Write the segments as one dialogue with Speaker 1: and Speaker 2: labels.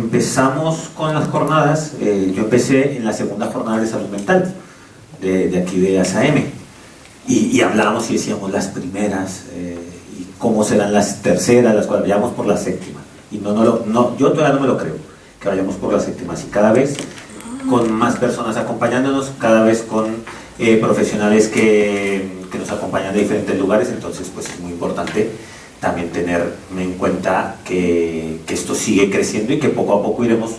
Speaker 1: empezamos con las jornadas, yo empecé en la segunda jornada de salud mental de aquí de ASAM y hablábamos y decíamos las primeras y cómo serán las terceras, las cuales vayamos por la séptima y yo todavía no me lo creo que vayamos por las séptimas y cada vez con más personas acompañándonos, cada vez con profesionales que nos acompañan de diferentes lugares, entonces pues es muy importante también tener en cuenta que esto sigue creciendo y que poco a poco iremos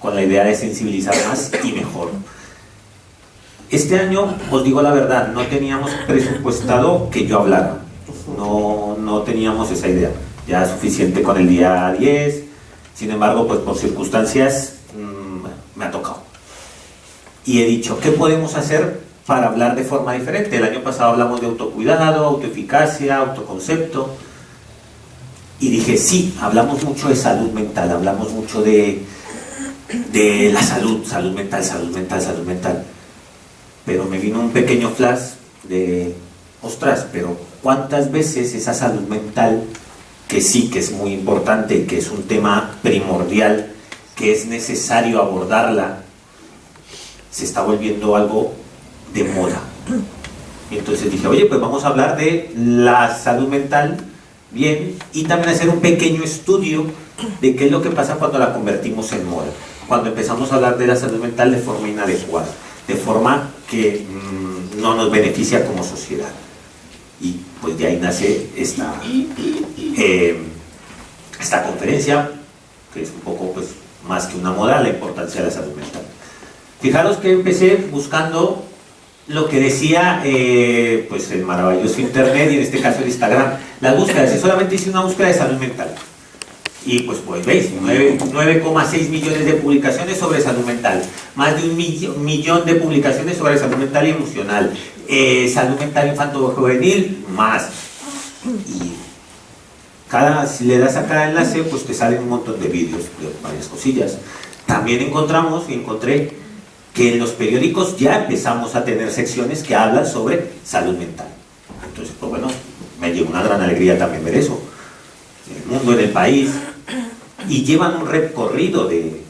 Speaker 1: con la idea de sensibilizar más y mejor. Este año, os digo la verdad, no teníamos presupuestado que yo hablara, no teníamos esa idea, ya es suficiente con el día 10, sin embargo, pues por circunstancias me ha tocado. Y he dicho, ¿qué podemos hacer para hablar de forma diferente? El año pasado hablamos de autocuidado, autoeficacia, autoconcepto. Y dije, sí, hablamos mucho de salud mental, hablamos mucho de la salud mental. Pero me vino un pequeño flash de, ostras, pero ¿cuántas veces esa salud mental, que sí, que es muy importante, que es un tema primordial, que es necesario abordarla, se está volviendo algo de moda? Y entonces dije, oye, pues vamos a hablar de la salud mental, bien, y también hacer un pequeño estudio de qué es lo que pasa cuando la convertimos en moda, cuando empezamos a hablar de la salud mental de forma inadecuada, de forma que no nos beneficia como sociedad. Y pues de ahí nace esta conferencia, que es un poco pues más que una moda, la importancia de la salud mental. Fijaros que empecé buscando lo que decía pues el maravilloso internet y en este caso el Instagram, las búsquedas. Yo solamente hice una búsqueda de salud mental y pues veis 9,6 millones de publicaciones sobre salud mental, más de 1 millón de publicaciones sobre salud mental y emocional, salud mental infanto-juvenil, más. Y si le das a cada enlace pues te salen un montón de vídeos de varias cosillas. También encontré que en los periódicos ya empezamos a tener secciones que hablan sobre salud mental. Entonces, pues bueno, me lleva una gran alegría también ver eso. En el mundo, en el país, y llevan un recorrido de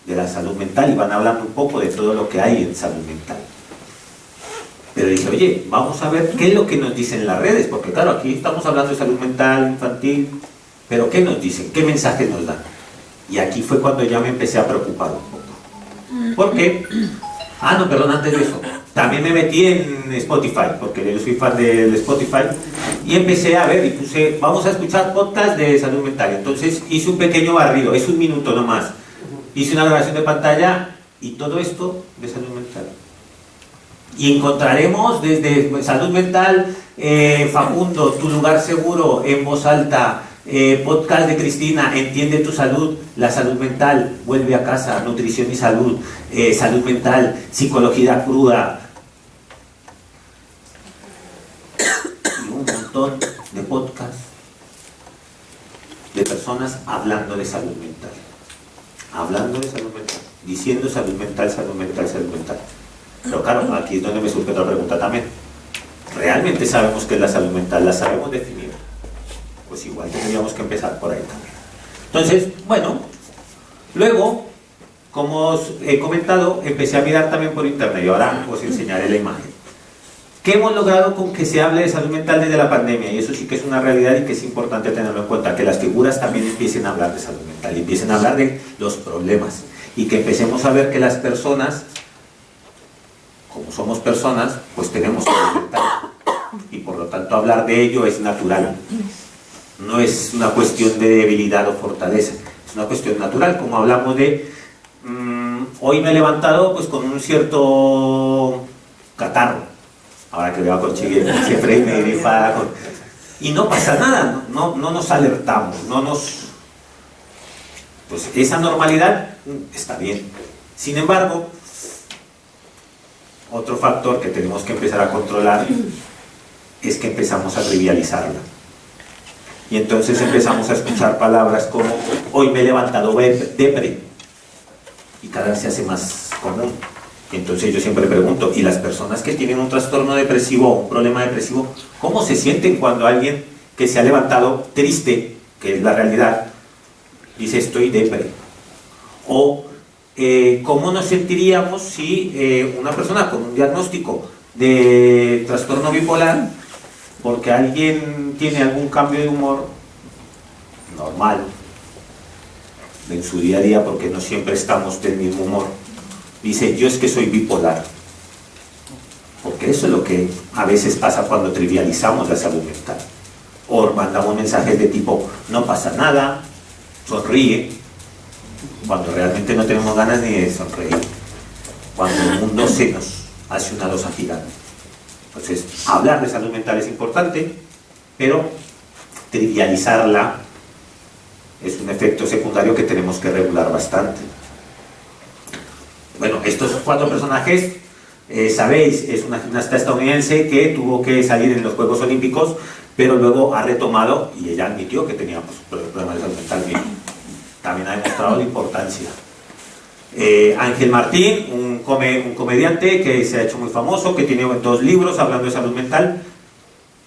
Speaker 1: la salud mental y van hablando un poco de todo lo que hay en salud mental. Pero dije, oye, vamos a ver qué es lo que nos dicen las redes, porque claro, aquí estamos hablando de salud mental, infantil, pero ¿qué nos dicen? ¿Qué mensajes nos dan? Y aquí fue cuando ya me empecé a preocupar un poco. ¿Por qué? Antes de eso, también me metí en Spotify, porque yo soy fan del Spotify, y empecé a ver y puse, vamos a escuchar podcast de salud mental. Entonces hice un pequeño barrido, es 1 minuto nomás. Hice una grabación de pantalla y todo esto de salud mental. Y encontraremos desde salud mental, Facundo, tu lugar seguro, en voz alta, podcast de Cristina, Entiende tu salud, la salud mental, Vuelve a casa, nutrición y salud, salud mental, psicología cruda, y un montón de podcasts de personas hablando de salud mental, diciendo salud mental. Pero claro, aquí es donde me surge otra pregunta también. ¿Realmente sabemos qué es la salud mental? ¿La sabemos definir? Pues igual tendríamos que empezar por ahí también. Entonces, bueno, luego, como os he comentado, empecé a mirar también por internet y ahora os enseñaré la imagen. ¿Qué hemos logrado con que se hable de salud mental desde la pandemia? Y eso sí que es una realidad y que es importante tenerlo en cuenta, que las figuras también empiecen a hablar de salud mental y empiecen a hablar de los problemas y que empecemos a ver que las personas, como somos personas, pues tenemos salud mental y por lo tanto hablar de ello es natural. No es una cuestión de debilidad o fortaleza, es una cuestión natural, como hablamos de hoy me he levantado pues con un cierto catarro, ahora que veo a Conchigui siempre me gripa y no pasa nada, no nos alertamos, pues esa normalidad está bien. Sin embargo, otro factor que tenemos que empezar a controlar es que empezamos a trivializarla. Y entonces empezamos a escuchar palabras como hoy me he levantado depre, y cada vez se hace más común. Y entonces yo siempre pregunto, ¿y las personas que tienen un trastorno depresivo o un problema depresivo, cómo se sienten cuando alguien que se ha levantado triste, que es la realidad, dice estoy depre? O cómo nos sentiríamos si una persona con un diagnóstico de trastorno bipolar, porque alguien tiene algún cambio de humor normal en su día a día, porque no siempre estamos del mismo humor, dice, yo es que soy bipolar. Porque eso es lo que a veces pasa cuando trivializamos la salud mental. O mandamos mensajes de tipo, no pasa nada, sonríe, cuando realmente no tenemos ganas ni de sonreír. Cuando el mundo se nos hace una losa gigante. Entonces, hablar de salud mental es importante, pero trivializarla es un efecto secundario que tenemos que regular bastante. Bueno, estos 4 personajes, sabéis, es una gimnasta estadounidense que tuvo que salir en los Juegos Olímpicos, pero luego ha retomado, y ella admitió que tenía problemas de salud mental. También ha demostrado la importancia. Ángel Martín, un comediante que se ha hecho muy famoso, que tiene 2 libros hablando de salud mental,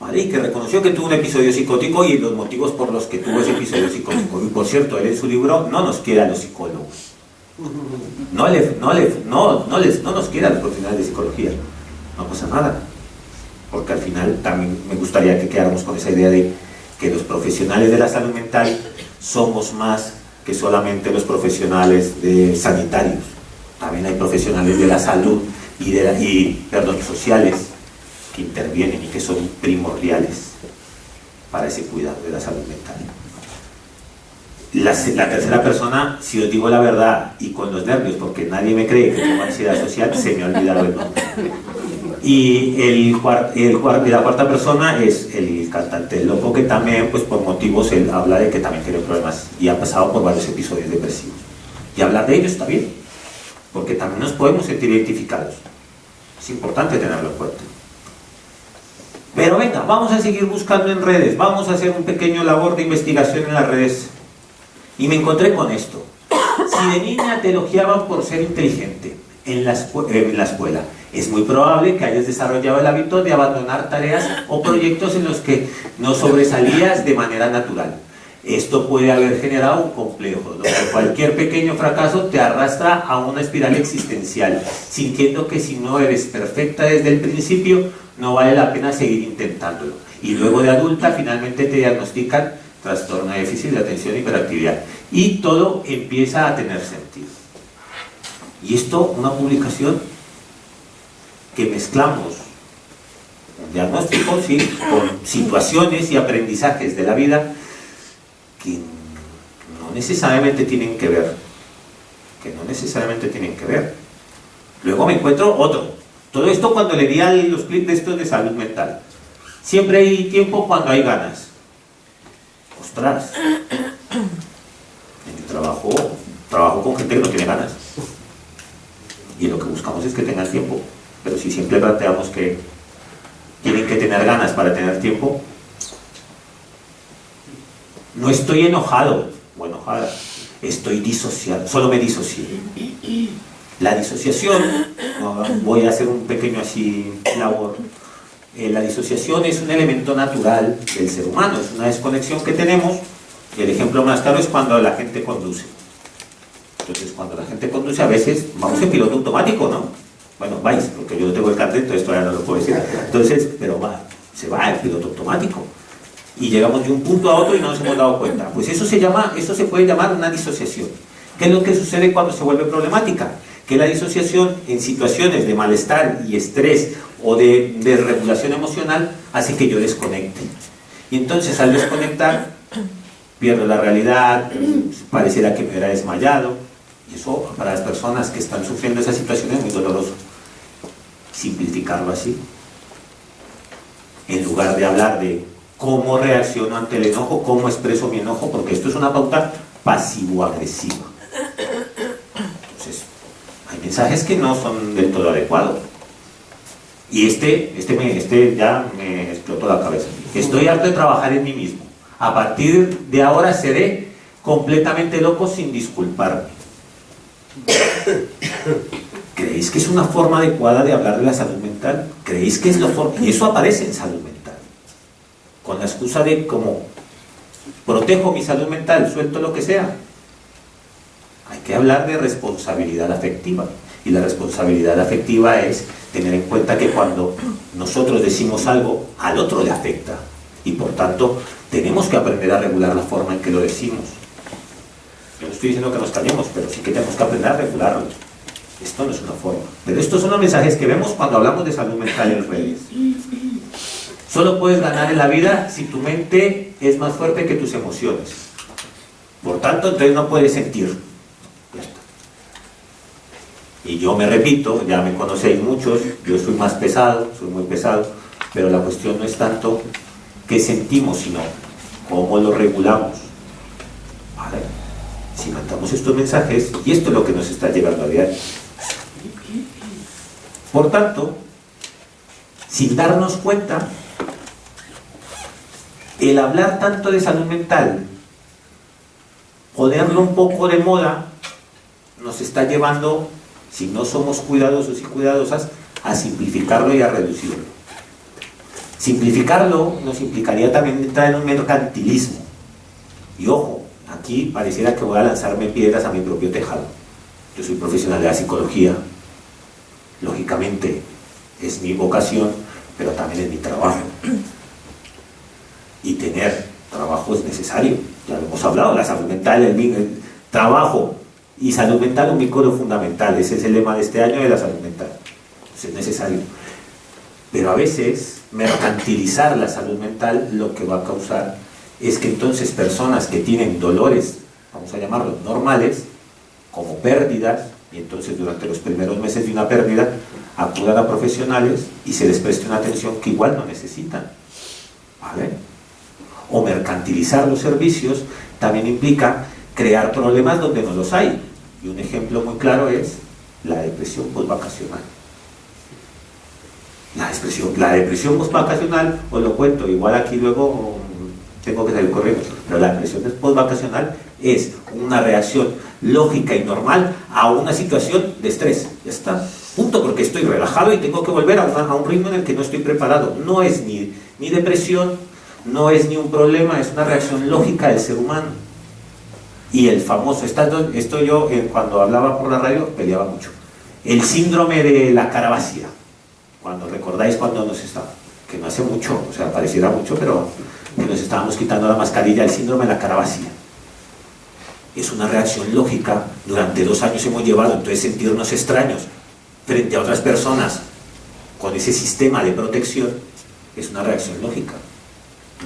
Speaker 1: ¿vale? Y que reconoció que tuvo un episodio psicótico y los motivos por los que tuvo ese episodio psicótico. Y por cierto, él en su libro no nos quiere a los psicólogos. No nos quiere a los profesionales de psicología. No pasa nada. Porque al final también me gustaría que quedáramos con esa idea de que los profesionales de la salud mental somos más que solamente los profesionales sanitarios. También hay profesionales de la salud sociales que intervienen y que son primordiales para ese cuidado de la salud mental. La tercera persona, si os digo la verdad y con los nervios, porque nadie me cree que tengo ansiedad social, se me ha olvidado el nombre. Y la cuarta persona es el cantante loco, que también, pues por motivos, él habla de que también tiene problemas y ha pasado por varios episodios depresivos. Y hablar de ello está bien, porque también nos podemos sentir identificados. Es importante tenerlo en cuenta. Pero venga, vamos a seguir buscando en redes, vamos a hacer un pequeño labor de investigación en las redes. Y me encontré con esto. Si de niña te elogiaban por ser inteligente en la escuela, es muy probable que hayas desarrollado el hábito de abandonar tareas o proyectos en los que no sobresalías de manera natural. Esto puede haber generado un complejo, donde cualquier pequeño fracaso te arrastra a una espiral existencial, sintiendo que si no eres perfecta desde el principio, no vale la pena seguir intentándolo. Y luego de adulta, finalmente te diagnostican trastorno de déficit de atención e hiperactividad. Y todo empieza a tener sentido. Y esto, una publicación que mezclamos un diagnóstico, ¿sí?, con situaciones y aprendizajes de la vida que no necesariamente tienen que ver. Luego me encuentro otro. Todo esto cuando leía los clips de estos de salud mental. Siempre hay tiempo cuando hay ganas. Ostras, en el trabajo con gente que no tiene ganas, y lo que buscamos es que tengan tiempo. Pero si siempre planteamos que tienen que tener ganas para tener tiempo, no estoy enojado o enojada, estoy disociado, solo me disocié. La disociación, voy a hacer un pequeño labor. La disociación es un elemento natural del ser humano, es una desconexión que tenemos, y el ejemplo más claro es cuando la gente conduce. Entonces, cuando la gente conduce, a veces vamos en piloto automático, ¿no? Bueno, vais, porque yo no tengo el carnet, entonces todavía no lo puedo decir. Entonces, pero se va en piloto automático. Y llegamos de un punto a otro y no nos hemos dado cuenta. Pues eso se puede llamar una disociación. ¿Qué es lo que sucede cuando se vuelve problemática? Que la disociación en situaciones de malestar y estrés o de desregulación emocional hace que yo desconecte. Y entonces al desconectar pierdo la realidad, pareciera que me hubiera desmayado. Y eso para las personas que están sufriendo esa situación es muy doloroso. Simplificarlo así, en lugar de hablar de cómo reacciono ante el enojo, cómo expreso mi enojo, porque esto es una pauta pasivo-agresiva. Entonces, hay mensajes que no son del todo adecuados. Y este ya me explotó la cabeza. Estoy harto de trabajar en mí mismo. A partir de ahora seré completamente loco sin disculparme. ¿Creéis que es una forma adecuada de hablar de la salud mental? ¿Creéis que es la forma? Y eso aparece en salud mental. Con la excusa de como protejo mi salud mental, suelto lo que sea. Hay que hablar de responsabilidad afectiva. Y la responsabilidad afectiva es tener en cuenta que cuando nosotros decimos algo, al otro le afecta. Y por tanto, tenemos que aprender a regular la forma en que lo decimos. Yo no estoy diciendo que nos callemos, pero sí que tenemos que aprender a regularlo. Esto no es una forma. Pero estos son los mensajes que vemos cuando hablamos de salud mental en redes. Solo puedes ganar en la vida si tu mente es más fuerte que tus emociones. Por tanto, entonces no puedes sentir. Ya está. Y yo me repito, ya me conocéis muchos, yo soy más pesado, soy muy pesado, pero la cuestión no es tanto qué sentimos, sino cómo lo regulamos. ¿Vale? Si mandamos estos mensajes, y esto es lo que nos está llevando a diario. Por tanto, sin darnos cuenta, el hablar tanto de salud mental, ponerlo un poco de moda, nos está llevando, si no somos cuidadosos y cuidadosas, a simplificarlo y a reducirlo. Simplificarlo nos implicaría también entrar en un mercantilismo. Y ojo, aquí pareciera que voy a lanzarme piedras a mi propio tejado. Yo soy profesional de la psicología, lógicamente es mi vocación, pero también es mi trabajo. Y tener trabajo es necesario, ya lo hemos hablado, la salud mental, el trabajo y salud mental, un vínculo fundamental, ese es el lema de este año de la salud mental. Entonces es necesario. Pero a veces mercantilizar la salud mental lo que va a causar es que entonces personas que tienen dolores, vamos a llamarlos normales, como pérdidas, y entonces durante los primeros meses de una pérdida acudan a profesionales y se les preste una atención que igual no necesitan. ¿Vale? O mercantilizar los servicios también implica crear problemas donde no los hay. Y un ejemplo muy claro es la depresión postvacacional. La depresión postvacacional, os lo cuento, igual aquí luego tengo que salir corriendo, pero la depresión postvacacional es una reacción lógica y normal a una situación de estrés. Ya está, punto, porque estoy relajado y tengo que volver a un ritmo en el que no estoy preparado. No es ni depresión, no es ni un problema, es una reacción lógica del ser humano. Y el famoso, esto yo cuando hablaba por la radio peleaba mucho, el síndrome de la carabacia. Cuando recordáis cuando nos estaba, que no hace mucho, o sea, pareciera mucho, pero que nos estábamos quitando la mascarilla, el síndrome de la carabacia. Es una reacción lógica, durante 2 años hemos llevado, entonces sentirnos extraños frente a otras personas con ese sistema de protección, es una reacción lógica.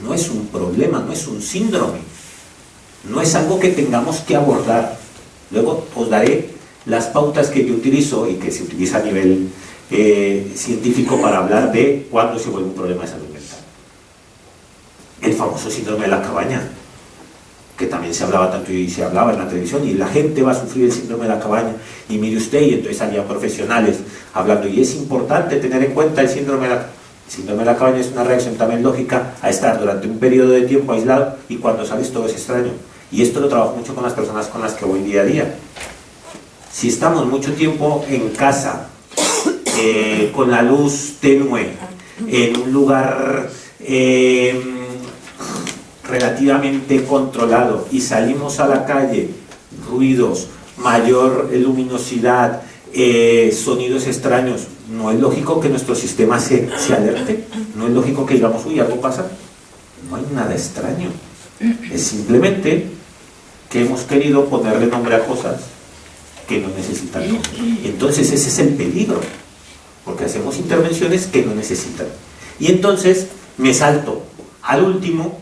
Speaker 1: No es un problema, no es un síndrome, no es algo que tengamos que abordar. Luego os daré las pautas que yo utilizo y que se utiliza a nivel científico para hablar de cuándo se vuelve un problema de salud mental. El famoso síndrome de la cabaña, que también se hablaba tanto y se hablaba en la televisión, y la gente va a sufrir el síndrome de la cabaña, y mire usted, y entonces había profesionales hablando, y es importante tener en cuenta el síndrome de la cabaña. El síndrome de la cabaña es una reacción también lógica a estar durante un periodo de tiempo aislado y cuando sales todo es extraño. Y esto lo trabajo mucho con las personas con las que voy día a día. Si estamos mucho tiempo en casa, con la luz tenue, en un lugar relativamente controlado, y salimos a la calle, ruidos, mayor luminosidad, sonidos extraños, no es lógico que nuestro sistema se alerte, no es lógico que digamos, uy, algo pasa. No hay nada extraño, es simplemente que hemos querido ponerle nombre a cosas que no necesitan nombre. Entonces ese es el peligro, porque hacemos intervenciones que no necesitan. Y entonces me salto al último,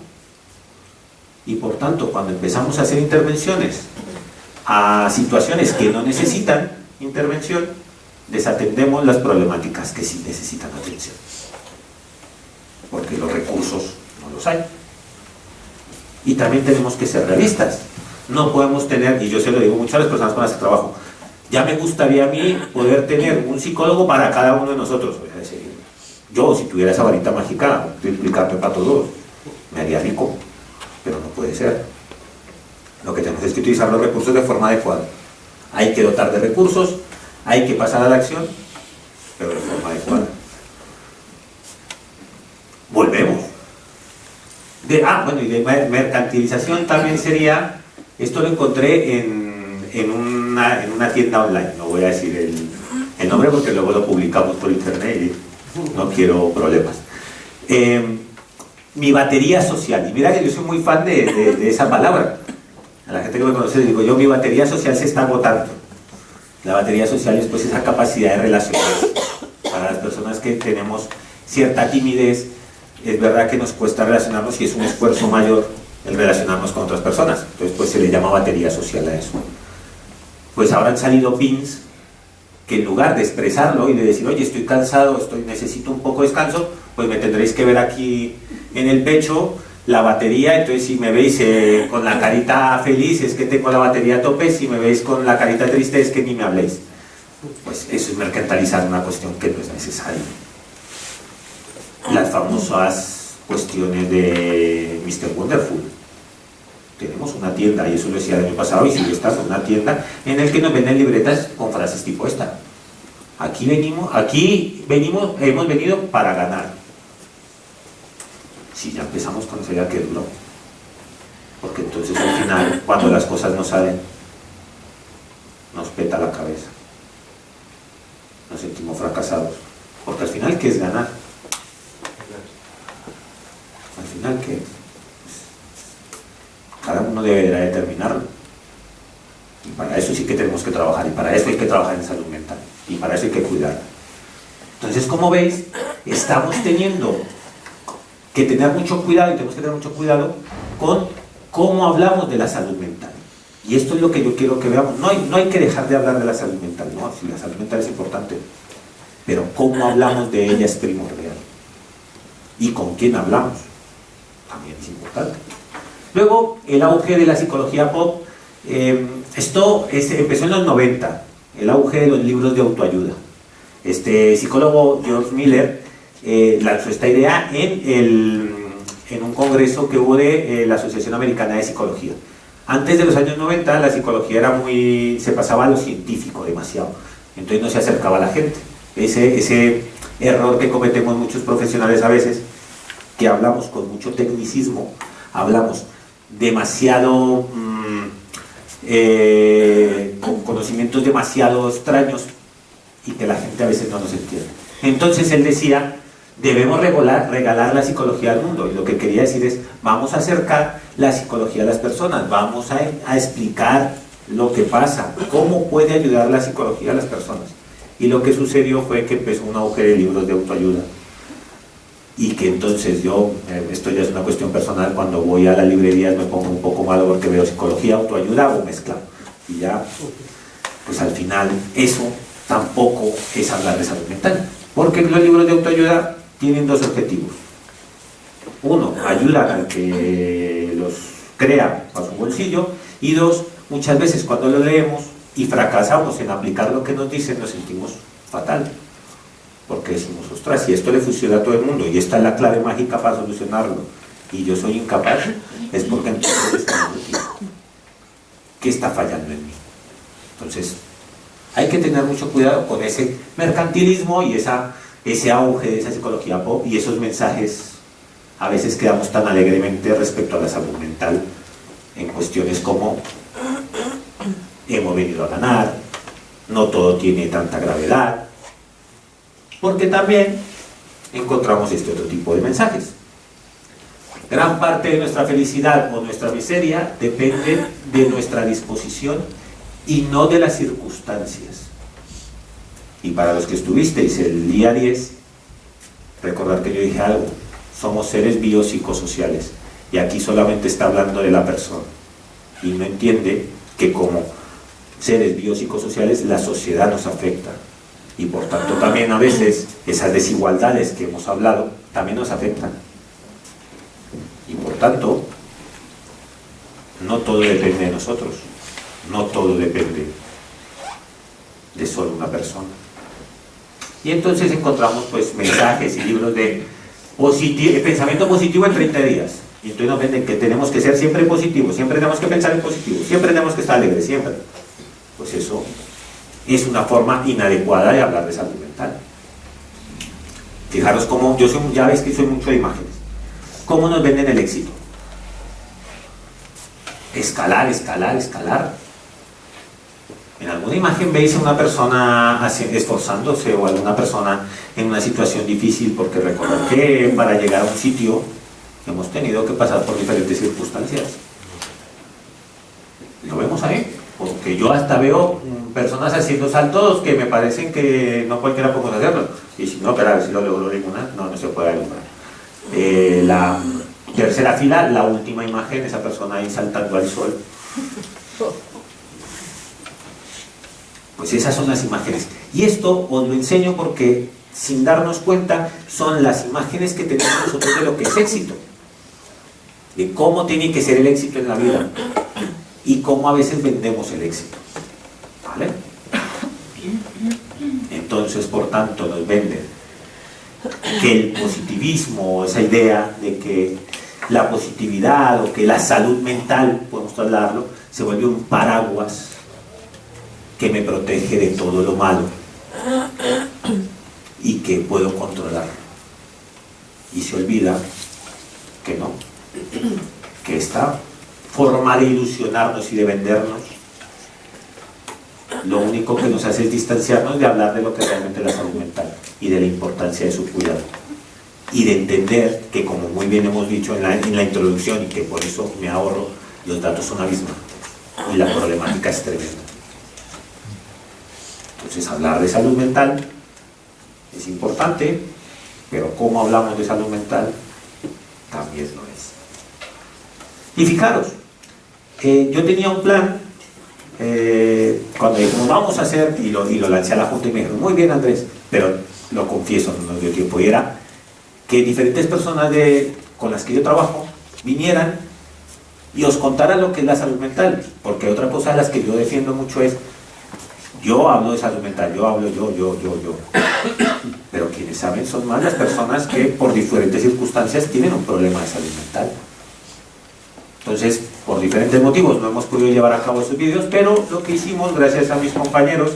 Speaker 1: y por tanto cuando empezamos a hacer intervenciones a situaciones que no necesitan intervención, desatendemos las problemáticas que sí necesitan atención, porque los recursos no los hay. Y también tenemos que ser realistas. No podemos tener, y yo se lo digo mucho a las personas con las que trabajo, ya me gustaría a mí poder tener un psicólogo para cada uno de nosotros. Yo, si tuviera esa varita mágica, multiplicarme para todos, me haría rico, pero no puede ser. Lo que tenemos es que utilizar los recursos de forma adecuada. Hay que dotar de recursos, hay que pasar a la acción, pero de forma adecuada. Volvemos. Bueno, y de mercantilización también sería, esto lo encontré en en una tienda online, no voy a decir el nombre porque luego lo publicamos por internet y no quiero problemas. Mi batería social, y mira que yo soy muy fan de esa palabra. A la gente que me conoce le digo yo, mi batería social se está agotando. La batería social es pues esa capacidad de relacionarse. Para las personas que tenemos cierta timidez, es verdad que nos cuesta relacionarnos y es un esfuerzo mayor el relacionarnos con otras personas. Entonces pues se le llama batería social a eso. Pues ahora han salido pins que en lugar de expresarlo y de decir, oye, estoy cansado, necesito un poco de descanso, pues me tendréis que ver aquí en el pecho la batería. Entonces si me veis con la carita feliz es que tengo la batería a tope, si me veis con la carita triste es que ni me habléis. Pues eso es mercantilizar una cuestión que no es necesaria. Las famosas cuestiones de Mr. Wonderful. Tenemos una tienda, y eso lo decía el año pasado y sigue estando, una tienda en la que nos venden libretas con frases tipo esta. Hemos venido para ganar. Si ya empezamos con esa idea, que duro. Porque entonces al final, cuando las cosas no salen, nos peta la cabeza. Nos sentimos fracasados. Porque al final, ¿qué es ganar? Al final, ¿qué es? Cada uno deberá determinarlo. Y para eso sí que tenemos que trabajar. Y para eso hay que trabajar en salud mental. Y para eso hay que cuidarla. Entonces, como veis, estamos teniendo que tener mucho cuidado, y tenemos que tener mucho cuidado con cómo hablamos de la salud mental. Y esto es lo que yo quiero que veamos. No hay que dejar de hablar de la salud mental, no, si la salud mental es importante, pero cómo hablamos de ella es primordial. Y con quién hablamos también es importante. Luego, el auge de la psicología pop. Esto empezó en los 90, el auge de los libros de autoayuda. Este psicólogo George Miller lanzó esta idea en un congreso que hubo de la Asociación Americana de Psicología. Antes de los años 90 la psicología era se pasaba a lo científico demasiado, entonces no se acercaba a la gente. Ese error que cometemos muchos profesionales a veces, que hablamos con mucho tecnicismo, hablamos demasiado con conocimientos demasiado extraños y que la gente a veces no nos entiende. Entonces él decía, debemos regalar la psicología al mundo, y lo que quería decir es, vamos a acercar la psicología a las personas, vamos a explicar lo que pasa, cómo puede ayudar la psicología a las personas. Y lo que sucedió fue que empezó un auge de libros de autoayuda, y que entonces yo, esto ya es una cuestión personal, cuando voy a las librerías me pongo un poco malo porque veo psicología, autoayuda o mezclado, y ya, pues al final eso tampoco es hablar de salud mental, porque los libros de autoayuda tienen dos objetivos. Uno, ayudan al que los crea a su bolsillo, y dos, muchas veces cuando lo leemos y fracasamos en aplicar lo que nos dicen, nos sentimos fatal, porque decimos, ostras, si esto le funciona a todo el mundo y esta es la clave mágica para solucionarlo y yo soy incapaz, es porque entonces ¿qué está fallando en mí? Entonces hay que tener mucho cuidado con ese mercantilismo y ese auge de esa psicología pop y esos mensajes. A veces quedamos tan alegremente respecto a la salud mental en cuestiones como hemos venido a ganar, no todo tiene tanta gravedad, porque también encontramos este otro tipo de mensajes. Gran parte de nuestra felicidad o nuestra miseria depende de nuestra disposición y no de las circunstancias. Y para los que estuvisteis el día 10, recordar que yo dije algo, somos seres biopsicosociales, y aquí solamente está hablando de la persona, y no entiende que como seres biopsicosociales la sociedad nos afecta, y por tanto también a veces esas desigualdades que hemos hablado también nos afectan, y por tanto no todo depende de nosotros, no todo depende de solo una persona. Y entonces encontramos pues mensajes y libros de pensamiento positivo en 30 días, y entonces nos venden que tenemos que ser siempre positivos, siempre tenemos que pensar en positivo, siempre tenemos que estar alegres, siempre. Pues eso es una forma inadecuada de hablar de salud mental. Fijaros cómo, ya veis que soy mucho de imágenes, cómo nos venden el éxito. Escalar, escalar, escalar. En alguna imagen veis a una persona esforzándose o a una persona en una situación difícil, porque recordad que para llegar a un sitio hemos tenido que pasar por diferentes circunstancias. Lo vemos ahí, porque yo hasta veo personas haciendo saltos que me parecen que no cualquiera puede hacerlo. Y si no, pero a ver si lo logro ninguna, no se puede lograr. La tercera fila, la última imagen, esa persona ahí saltando al sol. Pues esas son las imágenes. Y esto os lo enseño porque, sin darnos cuenta, son las imágenes que tenemos nosotros de lo que es éxito. De cómo tiene que ser el éxito en la vida. Y cómo a veces vendemos el éxito. ¿Vale? Entonces, por tanto, nos venden que el positivismo, esa idea de que la positividad o que la salud mental, podemos trasladarlo, se vuelve un paraguas que me protege de todo lo malo y que puedo controlar. Y se olvida que no, que esta forma de ilusionarnos y de vendernos, lo único que nos hace es distanciarnos de hablar de lo que realmente es la salud mental y de la importancia de su cuidado. Y de entender que, como muy bien hemos dicho en la introducción, y que por eso me ahorro, los datos son abismantes y la problemática es tremenda. Entonces, hablar de salud mental es importante, pero cómo hablamos de salud mental también lo es. Y fijaros, yo tenía un plan, cuando dijimos vamos a hacer, y lo lancé a la Junta y me dijeron, muy bien Andrés, pero lo confieso, no nos dio tiempo, y era que diferentes personas con las que yo trabajo vinieran y os contaran lo que es la salud mental, porque otra cosa de las que yo defiendo mucho es, yo hablo de salud mental, yo hablo yo, pero quienes saben son más las personas que por diferentes circunstancias tienen un problema de salud mental. Entonces, por diferentes motivos no hemos podido llevar a cabo esos vídeos, pero lo que hicimos, gracias a mis compañeros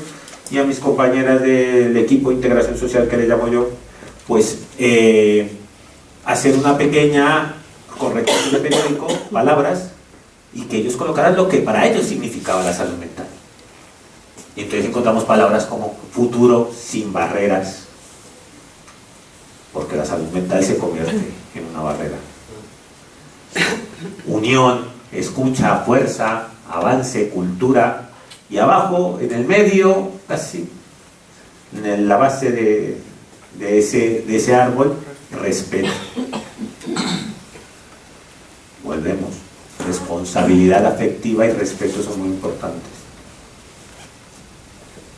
Speaker 1: y a mis compañeras del equipo de integración social que le llamo yo, pues hacer una pequeña corrección de periódico, palabras, y que ellos colocaran lo que para ellos significaba la salud mental. Y entonces encontramos palabras como futuro sin barreras, porque la salud mental se convierte en una barrera. Unión, escucha, fuerza, avance, cultura, y abajo, en el medio, casi en la base de ese árbol, respeto. Volvemos. Responsabilidad afectiva y respeto son muy importantes.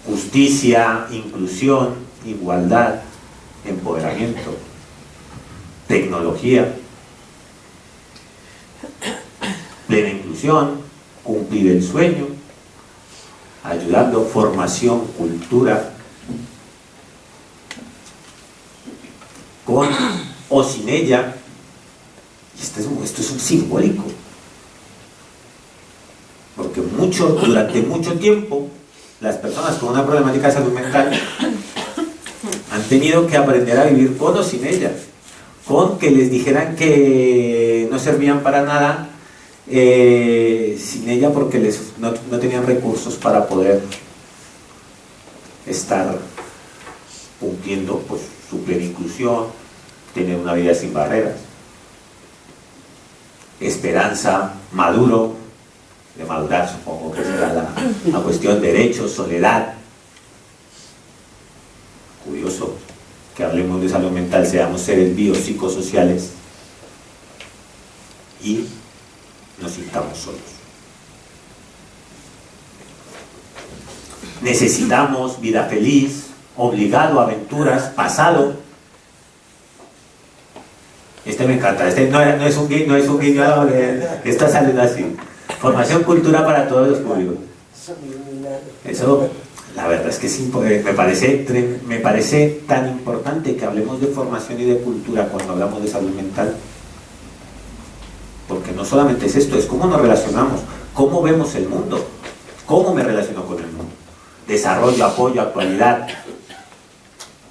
Speaker 1: Justicia, inclusión, igualdad, empoderamiento, tecnología, plena inclusión, cumplir el sueño, ayudando, formación, cultura, con o sin ella. Esto es un simbólico, porque durante mucho tiempo las personas con una problemática de salud mental han tenido que aprender a vivir con o sin ella, con que les dijeran que no servían para nada sin ella, porque no tenían recursos para poder estar cumpliendo pues, su plena inclusión, tener una vida sin barreras. Esperanza, Maduro, de madurar supongo que será la cuestión, derechos, soledad. Curioso que hablemos de salud mental, seamos seres biopsicosociales y nos sintamos solos. Necesitamos vida feliz, obligado, aventuras, pasado. Este me encanta, este no es un guiño, esta salud así. Formación, cultura para todos los públicos. Eso, la verdad es que me parece tan importante que hablemos de formación y de cultura cuando hablamos de salud mental. Porque no solamente es esto, es cómo nos relacionamos, cómo vemos el mundo, cómo me relaciono con el mundo. Desarrollo, apoyo, actualidad,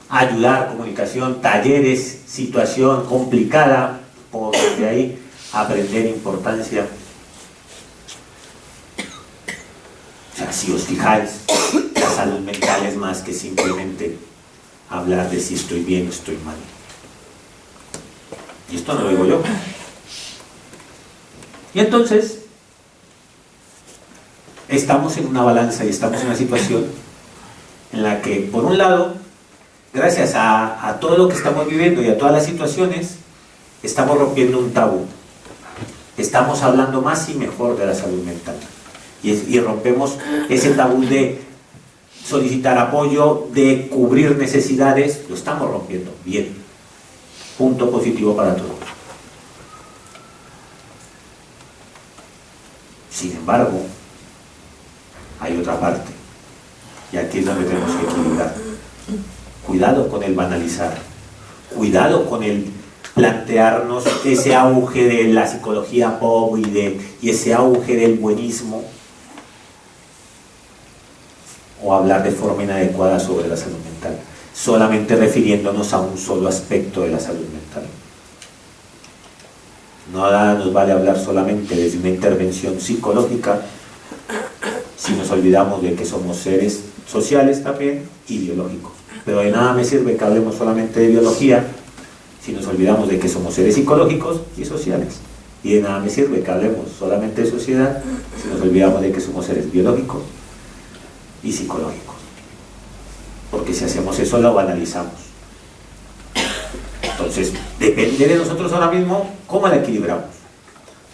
Speaker 1: ayudar, comunicación, talleres, situación complicada, como de ahí aprender importancia. O sea, Si os fijáis, la salud mental es más que simplemente hablar de si estoy bien o estoy mal. Y esto no lo digo yo. Y entonces, estamos en una balanza y estamos en una situación en la que, por un lado, gracias a todo lo que estamos viviendo y a todas las situaciones, estamos rompiendo un tabú. Estamos hablando más y mejor de la salud mental. Y rompemos ese tabú de solicitar apoyo, de cubrir necesidades. Lo estamos rompiendo. Bien. Punto positivo para todos. Sin embargo, hay otra parte. Y aquí es donde tenemos que equilibrar. Cuidado con el banalizar. Cuidado con el plantearnos ese auge de la psicología pop y ese auge del buenismo, o hablar de forma inadecuada sobre la salud mental, solamente refiriéndonos a un solo aspecto de la salud mental. Nada nos vale hablar solamente desde una intervención psicológica si nos olvidamos de que somos seres sociales también y biológicos. Pero de nada me sirve que hablemos solamente de biología si nos olvidamos de que somos seres psicológicos y sociales. Y de nada me sirve que hablemos solamente de sociedad si nos olvidamos de que somos seres biológicos y psicológicos. Porque si hacemos eso, lo banalizamos. Entonces, depende de nosotros ahora mismo cómo la equilibramos.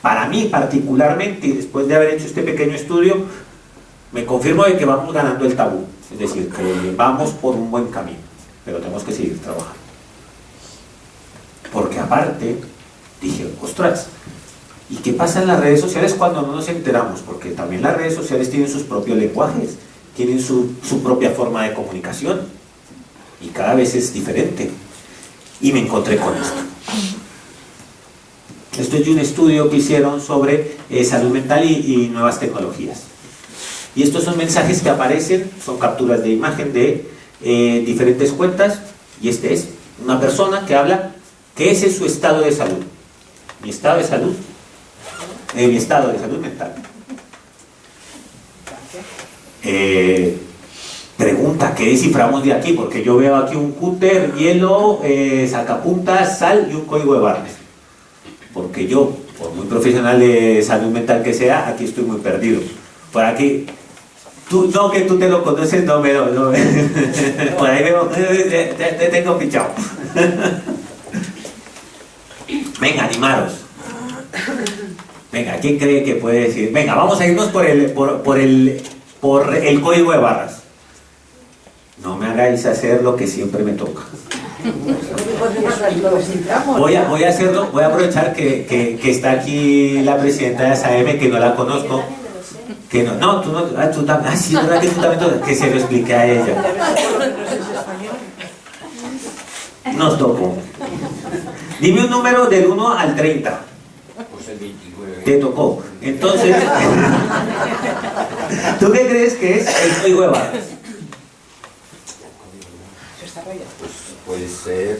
Speaker 1: Para mí, particularmente, y después de haber hecho este pequeño estudio, me confirmo de que vamos ganando el tabú. Es decir, que vamos por un buen camino, pero tenemos que seguir trabajando. Porque aparte, dije, ostras, ¿y qué pasa en las redes sociales cuando no nos enteramos? Porque también las redes sociales tienen sus propios lenguajes, tienen su propia forma de comunicación, y cada vez es diferente. Y me encontré con esto. Esto es de un estudio que hicieron sobre salud mental y nuevas tecnologías. Y estos son mensajes que aparecen, son capturas de imagen de diferentes cuentas, y este es una persona que habla que ese es su estado de salud. Mi estado de salud, mi estado de salud mental. Pregunta, ¿qué desciframos de aquí? Porque yo veo aquí un cúter, hielo, sacapuntas, sal y un código de barras. Porque yo, por muy profesional de salud mental que sea, aquí estoy muy perdido. Por aquí, tú, no que tú te lo conoces, no me lo... por ahí veo, te tengo fichado. Venga, animaros. Venga, ¿quién cree que puede decir? Venga, vamos a irnos por el código de barras. No me hagáis hacer lo que siempre me toca. Voy a hacerlo, voy a aprovechar que está aquí la presidenta de ASAEME, que no la conozco. Que no, tú no, tú también, sí, ¿verdad que tú también? Que se lo explique a ella. Nos tocó. Dime un número del 1 al 30.
Speaker 2: Pues el 29.
Speaker 1: Te tocó. Entonces, ¿tú qué crees que es el código de barras?
Speaker 2: Pues puede ser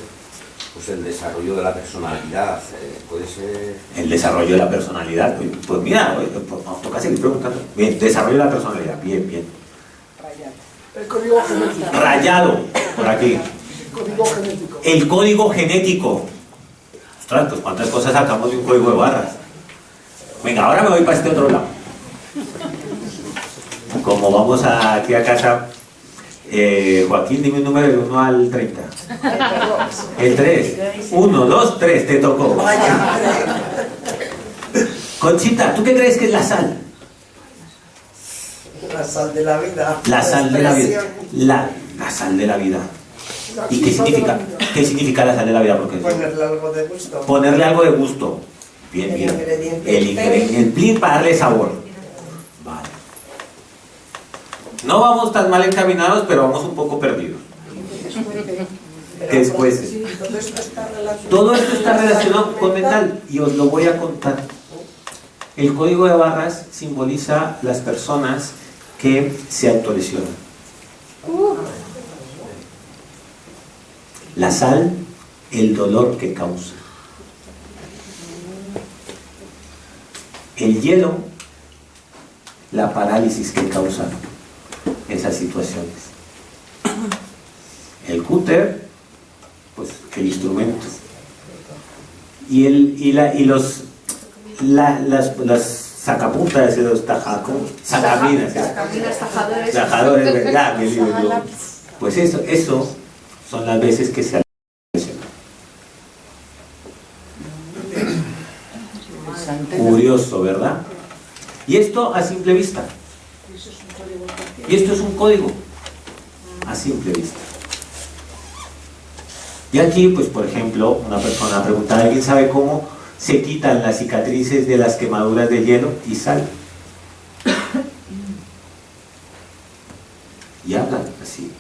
Speaker 2: el desarrollo de la personalidad, puede ser...
Speaker 1: El desarrollo de la personalidad. Pues mira, nos toca seguir preguntando. Bien, desarrollo de la personalidad. Bien, bien.
Speaker 3: El código genético.
Speaker 1: Rayado, por aquí.
Speaker 3: El código genético.
Speaker 1: El código genético. Ostras, pues cuántas cosas sacamos de un código de barras. Venga, ahora me voy para este otro lado. Como vamos aquí a casa, Joaquín, dime un número del 1 al 30. El 3. 1, 2, 3, te tocó. Conchita, ¿tú qué crees que es la sal?
Speaker 3: La sal de la vida.
Speaker 1: La sal de la vida. La sal de la vida. ¿Y qué significa? ¿Qué significa la sal de la vida? Porque
Speaker 3: ponerle algo de gusto.
Speaker 1: Ponerle algo de gusto. Bien, bien. El plin para darle sabor. Vale. No vamos tan mal encaminados, pero vamos un poco perdidos. Después. Todo esto está relacionado con mental y os lo voy a contar. El código de barras simboliza las personas que se autolesionan. La sal, el dolor que causa. El hielo, la parálisis que causan esas situaciones. El cúter, pues el instrumento. Las sacapuntas, los sacaminas, tajadores, ¿verdad? Pues eso son las veces que se lesionan. Curioso, ¿verdad? Y esto a simple vista. Y esto es un código a simple vista. Y aquí, pues por ejemplo, una persona pregunta, ¿alguien sabe cómo se quitan las cicatrices de las quemaduras de hielo y sal? Y hablan así.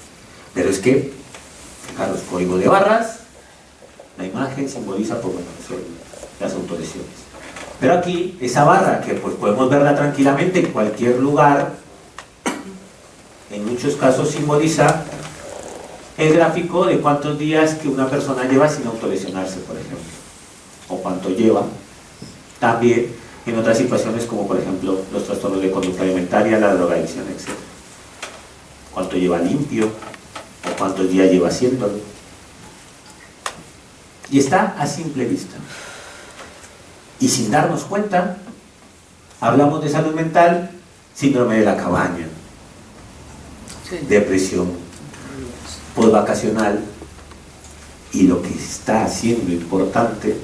Speaker 1: Pero es que, fijaros, código de barras, la imagen simboliza por las autolesiones. Pero aquí, esa barra, que pues podemos verla tranquilamente en cualquier lugar, en muchos casos simboliza el gráfico de cuántos días que una persona lleva sin autolesionarse, por ejemplo, o cuánto lleva. También en otras situaciones como por ejemplo los trastornos de conducta alimentaria, la drogadicción, etc. Cuánto lleva limpio, o cuántos días lleva haciéndolo. Y está a simple vista. Y sin darnos cuenta, hablamos de salud mental, síndrome de la cabaña, depresión postvacacional, y lo que está siendo importante,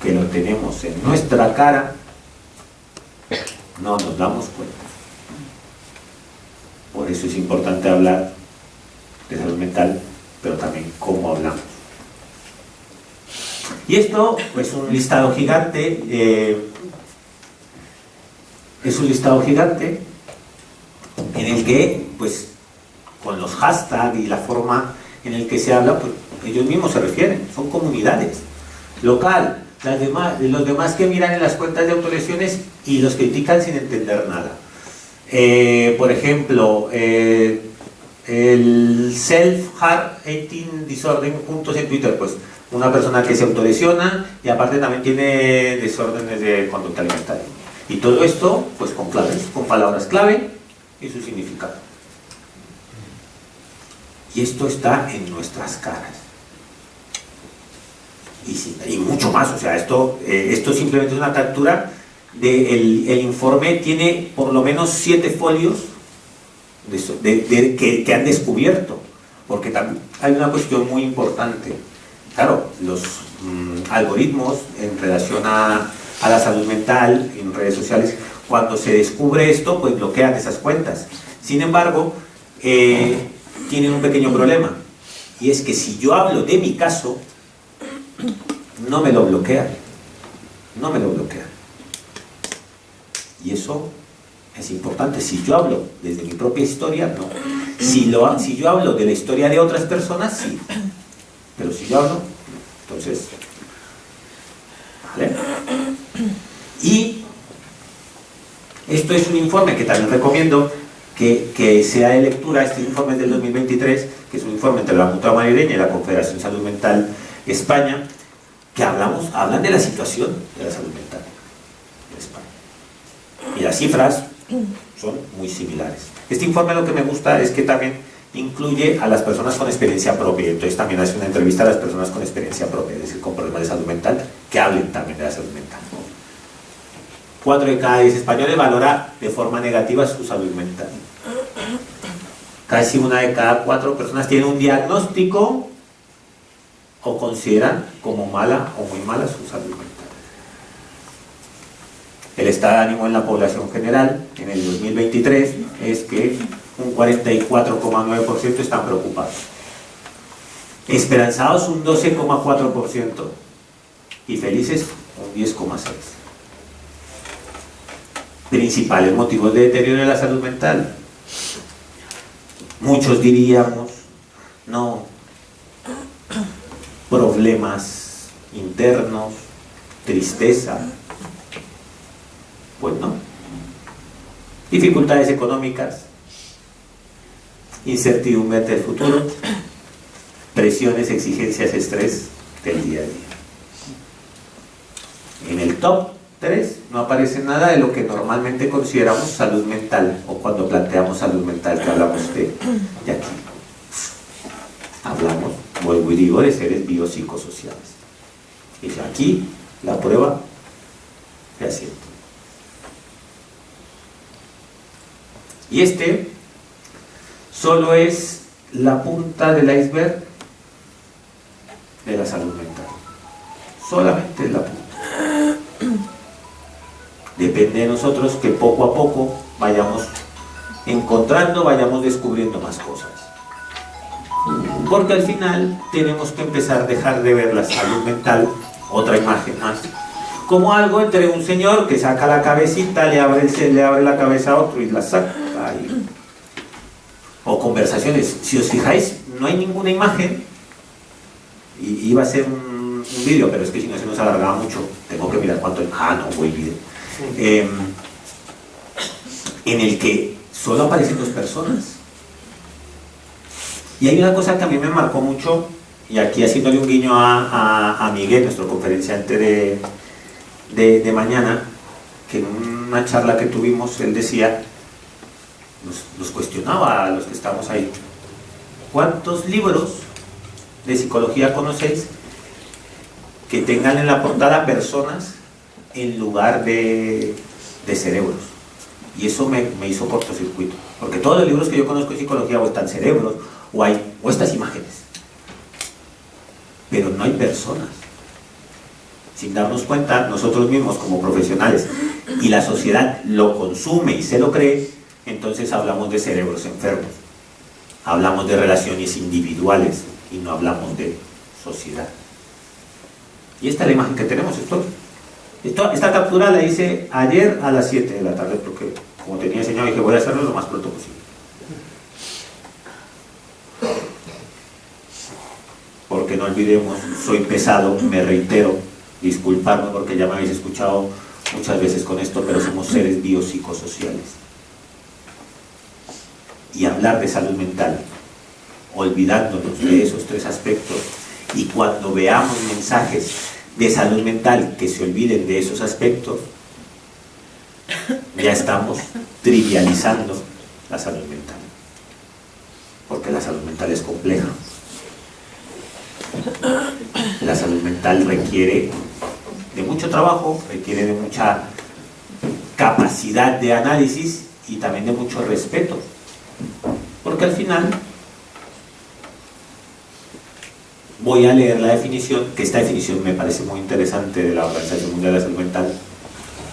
Speaker 1: que lo tenemos en nuestra cara, no nos damos cuenta. Por eso es importante hablar de salud mental, pero también cómo hablamos. Y esto es un listado gigante, es un listado gigante en el que, pues, con los hashtags y la forma en el que se habla, pues ellos mismos se refieren, son comunidades. Local, los demás que miran en las cuentas de autolesiones y los critican sin entender nada. Por ejemplo, el self-harm-eating disorder puntos en Twitter, pues una persona que se autolesiona y aparte también tiene desórdenes de conducta alimentaria. Y todo esto, pues con claves, con palabras clave y su significado. Y esto está en nuestras caras. Y mucho más, o sea, esto simplemente es una captura el informe. Tiene por lo menos 7 folios que han descubierto, porque también hay una cuestión muy importante. Claro, los algoritmos en relación a la salud mental en redes sociales, cuando se descubre esto, pues bloquean esas cuentas. Sin embargo, tienen un pequeño problema, y es que si yo hablo de mi caso, no me lo bloquean. Y eso es importante. Si yo hablo desde mi propia historia, no. Si yo hablo de la historia de otras personas, sí. Pero si yo hablo, entonces, ¿vale? Y esto es un informe que también recomiendo que sea de lectura. Este informe es del 2023, que es un informe entre la Mutua Madrileña y la Confederación Salud Mental España, que hablan de la situación de la salud mental en España. Y las cifras son muy similares. Este informe, lo que me gusta es que también incluye a las personas con experiencia propia, entonces también hace una entrevista a las personas con experiencia propia, es decir, con problemas de salud mental, que hablen también de la salud mental. 4 de cada 10 españoles valora de forma negativa su salud mental. Casi 1 de cada 4 personas tiene un diagnóstico o consideran como mala o muy mala su salud mental. El estado de ánimo en la población general en el 2023 es que un 44,9% están preocupados. Esperanzados un 12,4% y felices un 10,6%. Principales motivos de deterioro de la salud mental. Muchos diríamos, no, problemas internos, tristeza. Pues no. Dificultades económicas, incertidumbre del futuro, presiones, exigencias, estrés del día a día. En el top 3, no aparece nada de lo que normalmente consideramos salud mental, o cuando planteamos salud mental, que hablamos de aquí. Hablamos, vuelvo y digo, de seres biopsicosociales. Y aquí la prueba fehaciente. Y este solo es la punta del iceberg de la salud mental. Solamente la punta. Depende de nosotros que poco a poco vayamos encontrando, vayamos descubriendo más cosas. Porque al final tenemos que empezar a dejar de ver la salud mental, otra imagen más, como algo entre un señor que saca la cabecita, le abre la cabeza a otro y la saca. O conversaciones. Si os fijáis, no hay ninguna imagen. Y iba a ser un vídeo, pero es que si no se nos alargaba mucho, tengo que mirar cuánto. No, buen vídeo. En el que solo aparecen 2 personas. Y hay una cosa que a mí me marcó mucho, y aquí haciéndole un guiño a Miguel, nuestro conferenciante de mañana, que en una charla que tuvimos, él decía, nos cuestionaba a los que estamos ahí: ¿cuántos libros de psicología conocéis que tengan en la portada personas en lugar de cerebros? Y eso me hizo cortocircuito, porque todos los libros que yo conozco de psicología o están cerebros o estas imágenes, pero no hay personas. Sin darnos cuenta, nosotros mismos como profesionales, y la sociedad lo consume y se lo cree, entonces hablamos de cerebros enfermos, hablamos de relaciones individuales y no hablamos de sociedad. Y esta es la imagen que tenemos. Esta captura la hice ayer a las 7 de la tarde, porque como tenía enseñado dije voy a hacerlo lo más pronto posible. Porque no olvidemos, soy pesado, me reitero, disculparme porque ya me habéis escuchado muchas veces con esto, pero somos seres biopsicosociales. Y hablar de salud mental, olvidándonos de esos 3 aspectos, y cuando veamos mensajes de salud mental que se olviden de esos aspectos, ya estamos trivializando la salud mental, porque la salud mental es compleja. La salud mental requiere de mucho trabajo, requiere de mucha capacidad de análisis y también de mucho respeto, porque al final voy a leer la definición, que esta definición me parece muy interesante, de la Organización Mundial de la Salud Mental,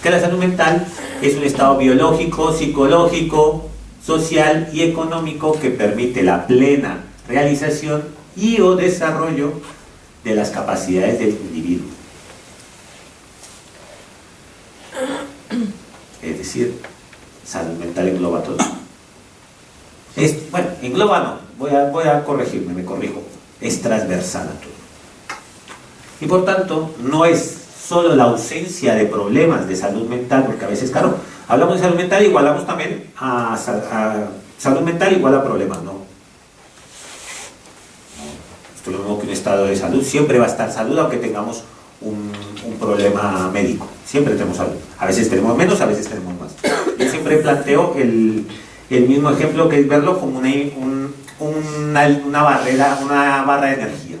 Speaker 1: que la salud mental es un estado biológico, psicológico, social y económico que permite la plena realización y o desarrollo de las capacidades del individuo. Es decir, salud mental engloba todo. Bueno, engloba no, voy a corregirme, me corrijo. Es transversal a todo. Y por tanto, no es solo la ausencia de problemas de salud mental, porque a veces, claro, hablamos de salud mental y igualamos también a salud mental igual a problemas, ¿no? Esto es lo mismo que un estado de salud. Siempre va a estar salud aunque tengamos un problema médico. Siempre tenemos salud. A veces tenemos menos, a veces tenemos más. Yo siempre planteo el mismo ejemplo, que es verlo como una barra de energía,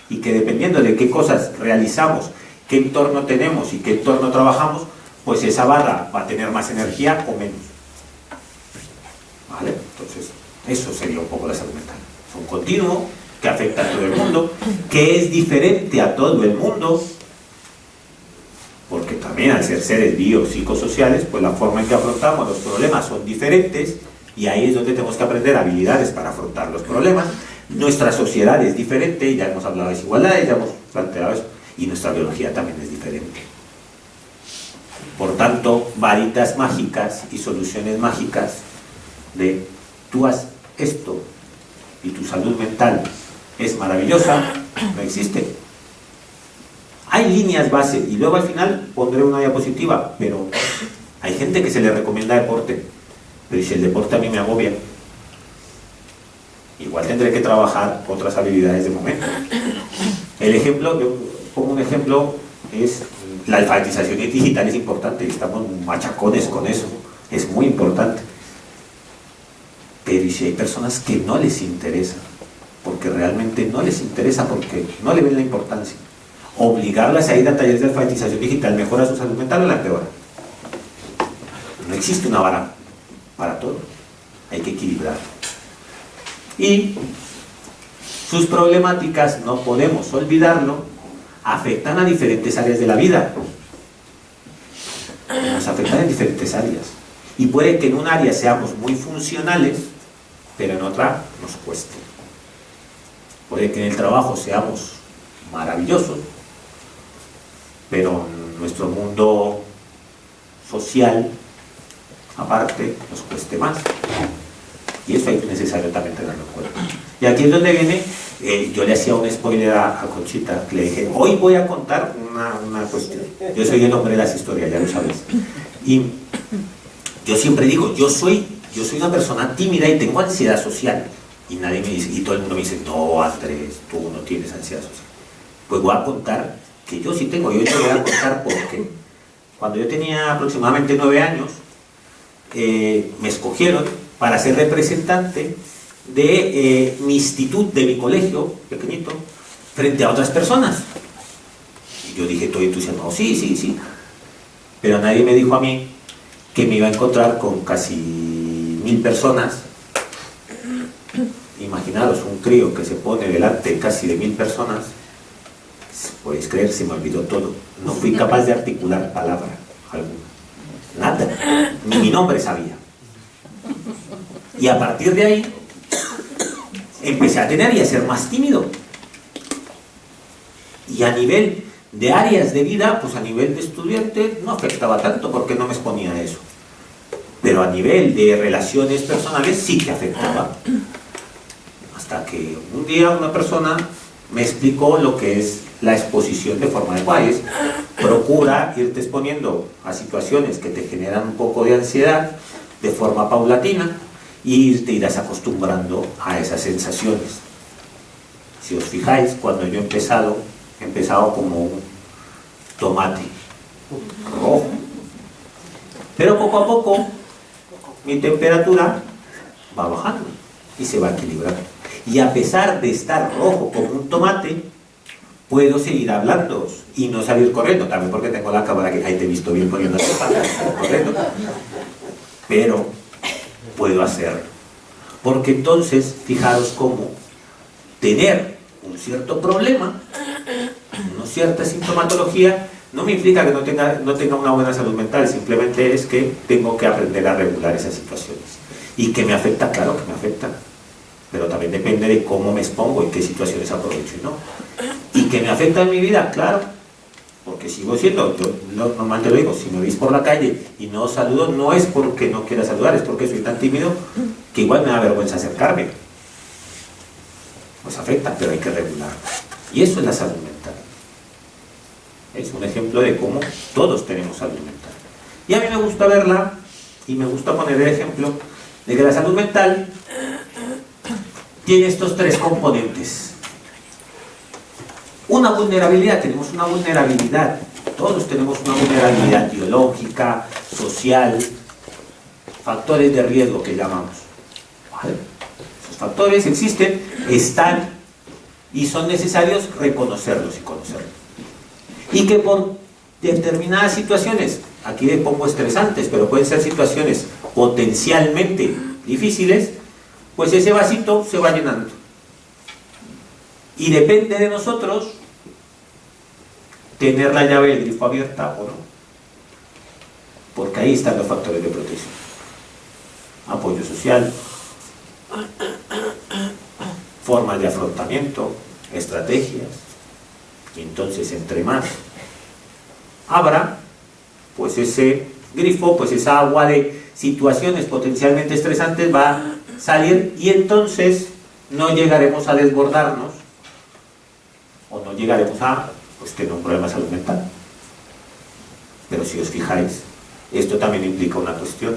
Speaker 1: y que dependiendo de qué cosas realizamos, qué entorno tenemos y qué entorno trabajamos, pues esa barra va a tener más energía o menos. ¿Vale? Entonces, eso sería un poco la salud mental. Es un continuo que afecta a todo el mundo, que es diferente a todo el mundo, porque también al ser seres biopsicosociales, pues la forma en que afrontamos los problemas son diferentes. Y ahí es donde tenemos que aprender habilidades para afrontar los problemas. Nuestra sociedad es diferente, ya hemos hablado de desigualdades, ya hemos planteado eso, y nuestra biología también es diferente. Por tanto, varitas mágicas y soluciones mágicas de tú haz esto y tu salud mental es maravillosa, no existe. Hay líneas base, y luego al final pondré una diapositiva, pero hay gente que se le recomienda deporte. Pero si el deporte a mí me agobia, igual tendré que trabajar otras habilidades de momento. El ejemplo, yo pongo un ejemplo, es la alfabetización digital es importante, estamos machacones con eso, es muy importante. Pero ¿y si hay personas que no les interesa? Porque realmente no les interesa, porque no le ven la importancia. Obligarlas a ir a talleres de alfabetización digital mejora su salud mental o la empeora. No existe una vara para todo, hay que equilibrar. Y sus problemáticas, no podemos olvidarlo, afectan a diferentes áreas de la vida. Nos afectan en diferentes áreas. Y puede que en un área seamos muy funcionales, pero en otra nos cueste. Puede que en el trabajo seamos maravillosos, pero en nuestro mundo social, aparte, nos cueste más. Y eso es necesario también tenerlo en cuenta. Y aquí es donde viene, yo le hacía un spoiler a Conchita, que le dije, hoy voy a contar una cuestión. Yo soy el hombre de las historias, ya lo sabes. Y yo siempre digo, yo soy una persona tímida y tengo ansiedad social. Y nadie me dice, y todo el mundo me dice, no, Andrés, tú no tienes ansiedad social. Pues voy a contar que yo sí tengo, yo te voy a contar porque cuando yo tenía aproximadamente 9 años, me escogieron para ser representante de mi instituto, de mi colegio pequeñito, frente a otras personas. Y yo dije, todo entusiasmado, sí. Pero nadie me dijo a mí que me iba a encontrar con casi 1000 personas. Imaginaros un crío que se pone delante casi de 1000 personas. Podéis creer, se me olvidó todo. No fui capaz de articular palabra alguna. Nada. Ni mi nombre sabía. Y a partir de ahí empecé a tener y a ser más tímido. Y a nivel de áreas de vida, pues a nivel de estudiante no afectaba tanto porque no me exponía a eso. Pero a nivel de relaciones personales sí que afectaba. Hasta que un día una persona me explicó lo que es la exposición de forma adecuada. Es, procura irte exponiendo a situaciones que te generan un poco de ansiedad de forma paulatina y te irás acostumbrando a esas sensaciones. Si os fijáis, cuando yo he empezado como un tomate rojo, pero poco a poco mi temperatura va bajando y se va equilibrando. Y a pesar de estar rojo como un tomate, puedo seguir hablando y no salir corriendo, también porque tengo la cámara que ahí te he visto bien poniendo corriendo, pero puedo hacerlo. Porque entonces, fijaros cómo tener un cierto problema, una cierta sintomatología, no me implica que no tenga una buena salud mental, simplemente es que tengo que aprender a regular esas situaciones. Y que me afecta, claro que me afecta, pero también depende de cómo me expongo, en qué situaciones aprovecho y no. Y que me afecta en mi vida, claro, porque sigo siendo, yo normalmente lo digo, si me veis por la calle y no os saludo, no es porque no quiera saludar, es porque soy tan tímido que igual me da vergüenza acercarme. Pues afecta, pero hay que regular. Y eso es la salud mental. Es un ejemplo de cómo todos tenemos salud mental. Y a mí me gusta verla, y me gusta poner el ejemplo de que la salud mental tiene estos 3 componentes. Una vulnerabilidad, tenemos una vulnerabilidad, todos tenemos una vulnerabilidad biológica, social, factores de riesgo que llamamos. ¿Vale? Esos factores existen, están y son necesarios reconocerlos y conocerlos. Y que por determinadas situaciones, aquí le pongo estresantes, pero pueden ser situaciones potencialmente difíciles, pues ese vasito se va llenando. Y depende de nosotros tener la llave del grifo abierta o no. Porque ahí están los factores de protección. Apoyo social, formas de afrontamiento, estrategias. Y entonces, entre más abra, pues ese grifo, pues esa agua de situaciones potencialmente estresantes va a salir y entonces no llegaremos a desbordarnos o no llegaremos a tener un problema de salud mental. Pero si os fijáis, esto también implica una cuestión,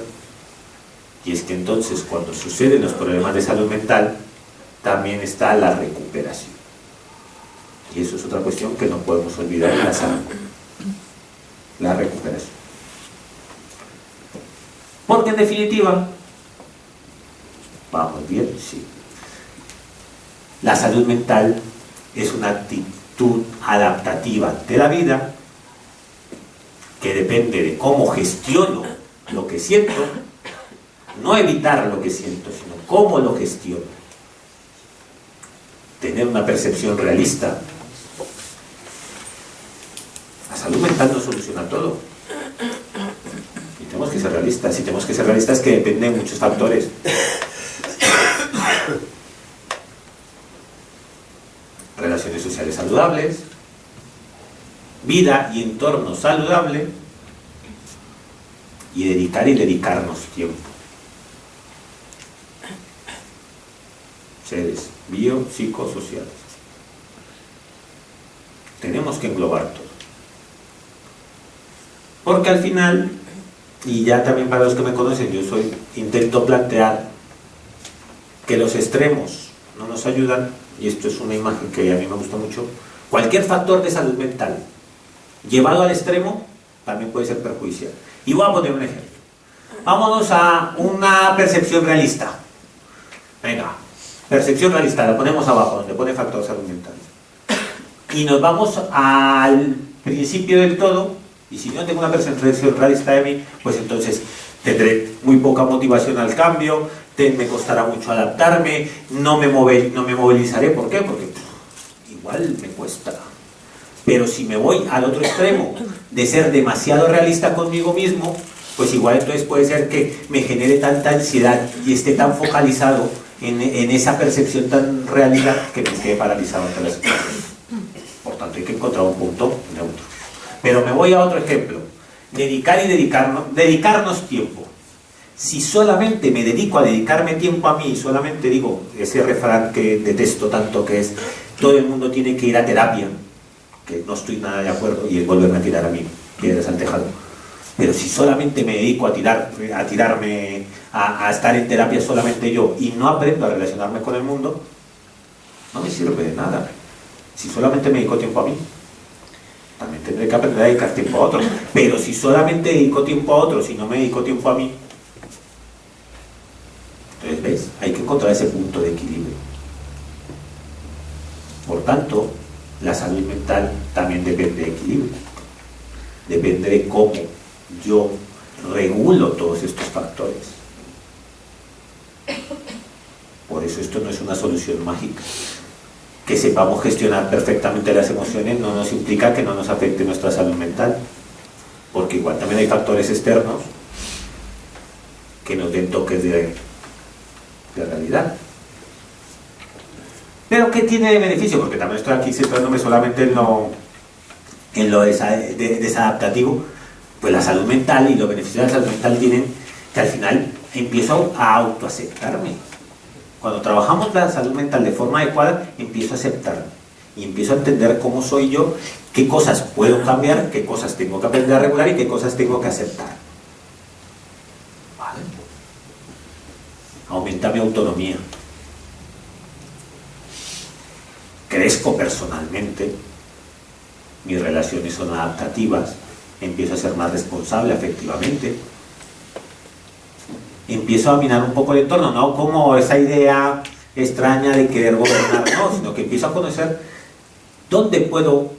Speaker 1: y es que entonces cuando suceden los problemas de salud mental también está la recuperación, y eso es otra cuestión que no podemos olvidar en la salud. la recuperación. Porque en definitiva, vamos bien, sí. La salud mental es una actitud adaptativa de la vida que depende de cómo gestiono lo que siento, no evitar lo que siento, sino cómo lo gestiono. Tener una percepción realista. La salud mental no soluciona todo. Y tenemos que ser realistas. Si tenemos que ser realistas, que depende de muchos factores. Relaciones sociales saludables, vida y entorno saludable, y dedicarnos tiempo. Seres biopsicosociales. Tenemos que englobar todo. Porque al final, y ya también para los que me conocen, intento plantear que los extremos no nos ayudan, y esto es una imagen que a mí me gusta mucho. Cualquier factor de salud mental llevado al extremo también puede ser perjudicial. Y voy a poner un ejemplo. Vámonos a una percepción realista. Venga, percepción realista, la ponemos abajo, donde pone factor de salud mental. Y nos vamos al principio del todo, y si no tengo una percepción realista de mí, pues entonces tendré muy poca motivación al cambio, me costará mucho adaptarme, no me movilizaré. ¿Por qué? Porque igual me cuesta. Pero si me voy al otro extremo de ser demasiado realista conmigo mismo, pues igual entonces puede ser que me genere tanta ansiedad y esté tan focalizado en esa percepción tan realista que me quede paralizado ante las situaciones. Por tanto, hay que encontrar un punto neutro. Pero me voy a otro ejemplo. Dedicarnos tiempo. Si solamente me dedico a dedicarme tiempo a mí, solamente digo ese refrán que detesto tanto, que es todo el mundo tiene que ir a terapia, que no estoy nada de acuerdo, y es volverme a tirar a mí piedras al tejado. Pero si solamente me dedico a tirarme, a estar en terapia solamente yo, y no aprendo a relacionarme con el mundo, no me sirve de nada. Si solamente me dedico tiempo a mí, también tendré que aprender a dedicar tiempo a otros. Pero si solamente dedico tiempo a otros y no me dedico tiempo a mí, entonces, ¿ves? Hay que encontrar ese punto de equilibrio. Por tanto, la salud mental también depende de equilibrio. Depende de cómo yo regulo todos estos factores. Por eso esto no es una solución mágica. Que sepamos gestionar perfectamente las emociones no nos implica que no nos afecte nuestra salud mental. Porque igual también hay factores externos que nos den toques de realidad. Pero ¿qué tiene de beneficio? Porque también estoy aquí centrándome solamente en lo desadaptativo. Pues la salud mental y los beneficios de la salud mental tienen que al final empiezo a autoaceptarme. Cuando trabajamos la salud mental de forma adecuada, empiezo a aceptarme y empiezo a entender cómo soy yo, qué cosas puedo cambiar, qué cosas tengo que aprender a regular y qué cosas tengo que aceptar. ¿Vale? Aumenta mi autonomía. Crezco personalmente, mis relaciones son adaptativas, empiezo a ser más responsable afectivamente, empiezo a dominar un poco el entorno, no como esa idea extraña de querer gobernar, no, sino que empiezo a conocer dónde puedo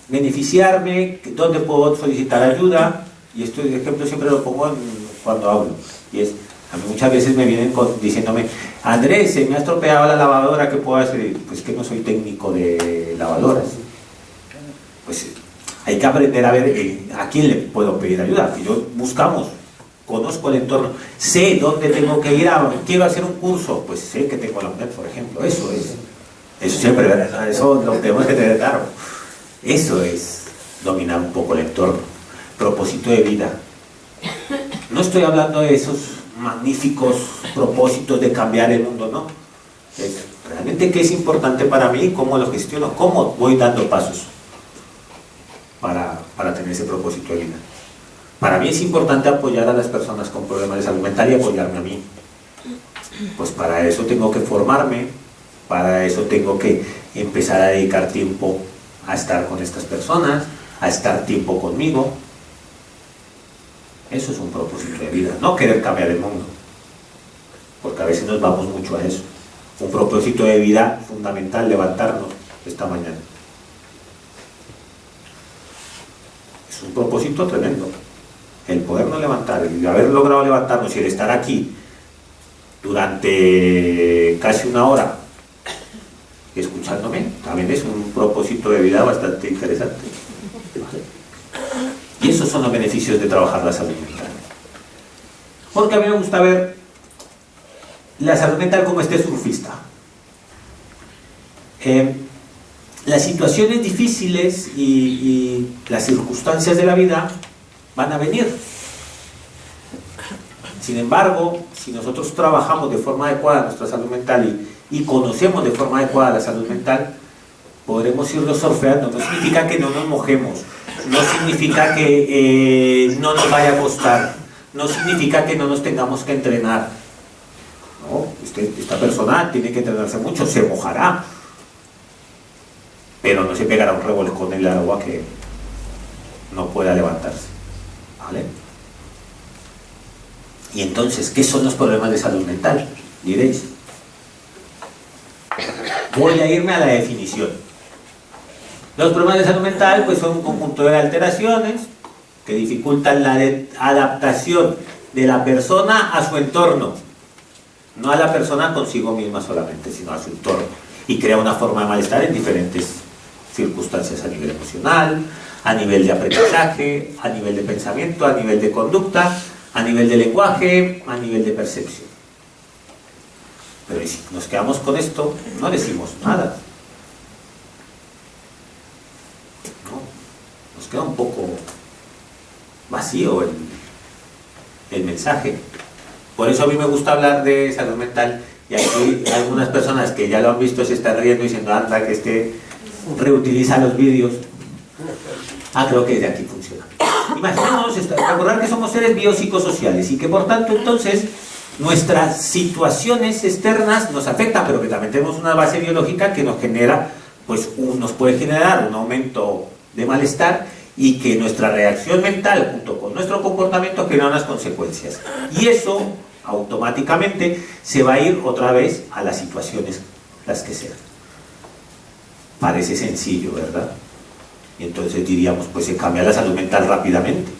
Speaker 1: beneficiarme, dónde puedo solicitar ayuda, y este ejemplo siempre lo pongo cuando hablo, y es, a mí muchas veces me vienen diciéndome, Andrés, se me ha estropeado la lavadora, ¿qué puedo hacer? Pues que no soy técnico de lavadoras. Pues hay que aprender a ver a quién le puedo pedir ayuda. Si yo buscamos, conozco el entorno, sé dónde tengo que ir, quiero hacer un curso, pues sé que tengo la UNED, por ejemplo. Eso siempre, ¿verdad? Eso lo tenemos que tener claro. Eso es dominar un poco el entorno. Propósito de vida. No estoy hablando de esos magníficos propósitos de cambiar el mundo, no. Es realmente qué es importante para mí, cómo lo gestiono, cómo voy dando pasos para tener ese propósito de vida. Para mí es importante apoyar a las personas con problemas de salud mental y apoyarme a mí. Pues para eso tengo que formarme, para eso tengo que empezar a dedicar tiempo a estar con estas personas, a estar tiempo conmigo. Eso es un propósito de vida, no querer cambiar el mundo, porque a veces nos vamos mucho a eso. Un propósito de vida fundamental, levantarnos esta mañana. Es un propósito tremendo. El podernos levantar, el haber logrado levantarnos y el estar aquí durante casi una hora escuchándome, también es un propósito de vida bastante interesante. Y esos son los beneficios de trabajar la salud mental. Porque a mí me gusta ver la salud mental como este surfista. Las situaciones difíciles y las circunstancias de la vida van a venir. Sin embargo, si nosotros trabajamos de forma adecuada nuestra salud mental y conocemos de forma adecuada la salud mental, podremos irlo surfeando. No significa que no nos mojemos, no significa que no nos vaya a costar, no significa que no nos tengamos que entrenar. No, esta persona tiene que entrenarse mucho, se mojará, pero no se pegará un revolcón en el agua que no pueda levantarse. ¿Vale? Y entonces, ¿qué son los problemas de salud mental? Diréis. Voy a irme a la definición. Los problemas de salud mental pues son un conjunto de alteraciones que dificultan la adaptación de la persona a su entorno, no a la persona consigo misma solamente, sino a su entorno, y crea una forma de malestar en diferentes circunstancias, a nivel emocional, a nivel de aprendizaje, a nivel de pensamiento, a nivel de conducta, a nivel de lenguaje, a nivel de percepción. Pero si nos quedamos con esto, no decimos nada. No, nos queda un poco vacío el mensaje. Por eso a mí me gusta hablar de salud mental, y aquí algunas personas que ya lo han visto se están riendo diciendo, anda, que reutiliza los vídeos. Creo que de aquí funciona. Imaginemos, recordar que somos seres biopsicosociales y que por tanto entonces nuestras situaciones externas nos afectan, pero que también tenemos una base biológica que nos genera, pues nos puede generar un aumento de malestar, y que nuestra reacción mental junto con nuestro comportamiento genera unas consecuencias. Y eso automáticamente se va a ir otra vez a las situaciones, las que sean. Parece sencillo, ¿verdad? Y entonces diríamos, pues se cambia la salud mental rápidamente.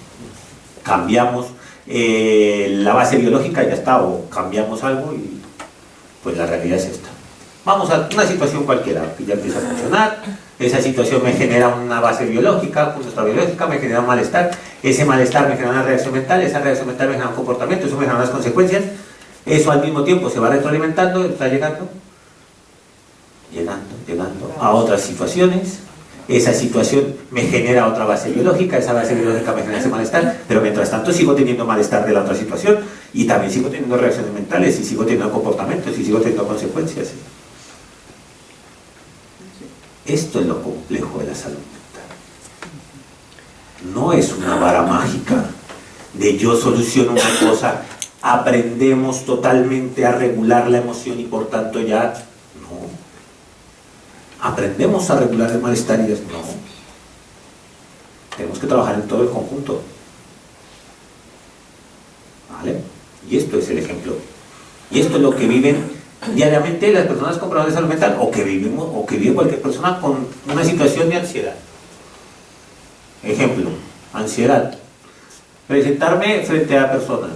Speaker 1: Cambiamos la base biológica, ya está, o cambiamos algo y pues la realidad es esta. Vamos a una situación cualquiera que ya empieza a funcionar, esa situación me genera una base biológica, nuestra biológica me genera un malestar, ese malestar me genera una reacción mental, esa reacción mental me genera un comportamiento, eso me genera unas consecuencias, eso al mismo tiempo se va retroalimentando, está llegando a otras situaciones. Esa situación me genera otra base biológica, esa base biológica me genera ese malestar, pero mientras tanto sigo teniendo malestar de la otra situación, y también sigo teniendo reacciones mentales, y sigo teniendo comportamientos, y sigo teniendo consecuencias. Esto es lo complejo de la salud mental. No es una vara mágica de yo soluciono una cosa, aprendemos totalmente a regular la emoción y por tanto ya no. Aprendemos a regular el malestar y ya no. Tenemos que trabajar en todo el conjunto. ¿Vale? Y esto es el ejemplo. Y esto es lo que viven diariamente las personas con problemas de salud mental, o que vive cualquier persona con una situación de ansiedad. Ejemplo, ansiedad. Presentarme frente a personas.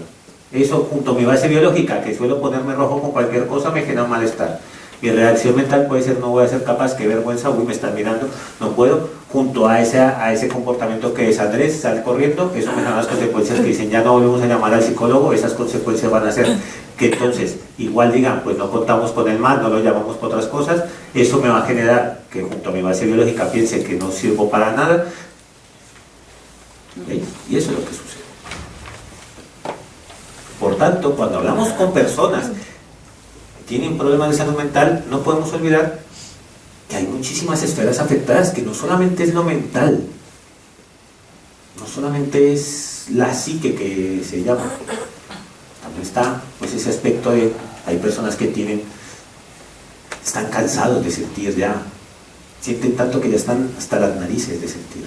Speaker 1: Eso junto a mi base biológica, que suelo ponerme rojo con cualquier cosa, me genera un malestar. Mi reacción mental puede ser, no voy a ser capaz, qué vergüenza, uy, me están mirando, no puedo, junto a ese comportamiento que es Andrés, sal corriendo, eso me genera las consecuencias que dicen, ya no volvemos a llamar al psicólogo, esas consecuencias van a ser que entonces, igual digan, pues no contamos con el mal, no lo llamamos por otras cosas, eso me va a generar que junto a mi base biológica piense que no sirvo para nada, ¿veis? Y eso es lo que sucede. Por tanto, cuando hablamos con personas tienen problemas de salud mental, no podemos olvidar que hay muchísimas esferas afectadas, que no solamente es lo mental, no solamente es la psique que se llama, también está pues ese aspecto de, hay personas que están cansados de sentir ya, sienten tanto que ya están hasta las narices de sentir,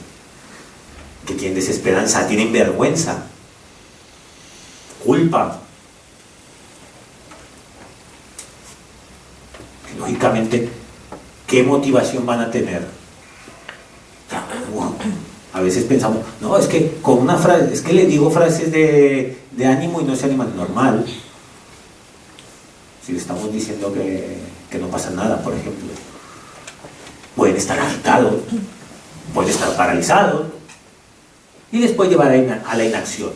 Speaker 1: que tienen desesperanza, tienen vergüenza culpa. Lógicamente, ¿qué motivación van a tener? A veces pensamos, no, es que con una frase, es que le digo frases de ánimo y no se animan. Normal. Si le estamos diciendo que no pasa nada, por ejemplo. Pueden estar agitados, pueden estar paralizados y les puede llevar a la inacción.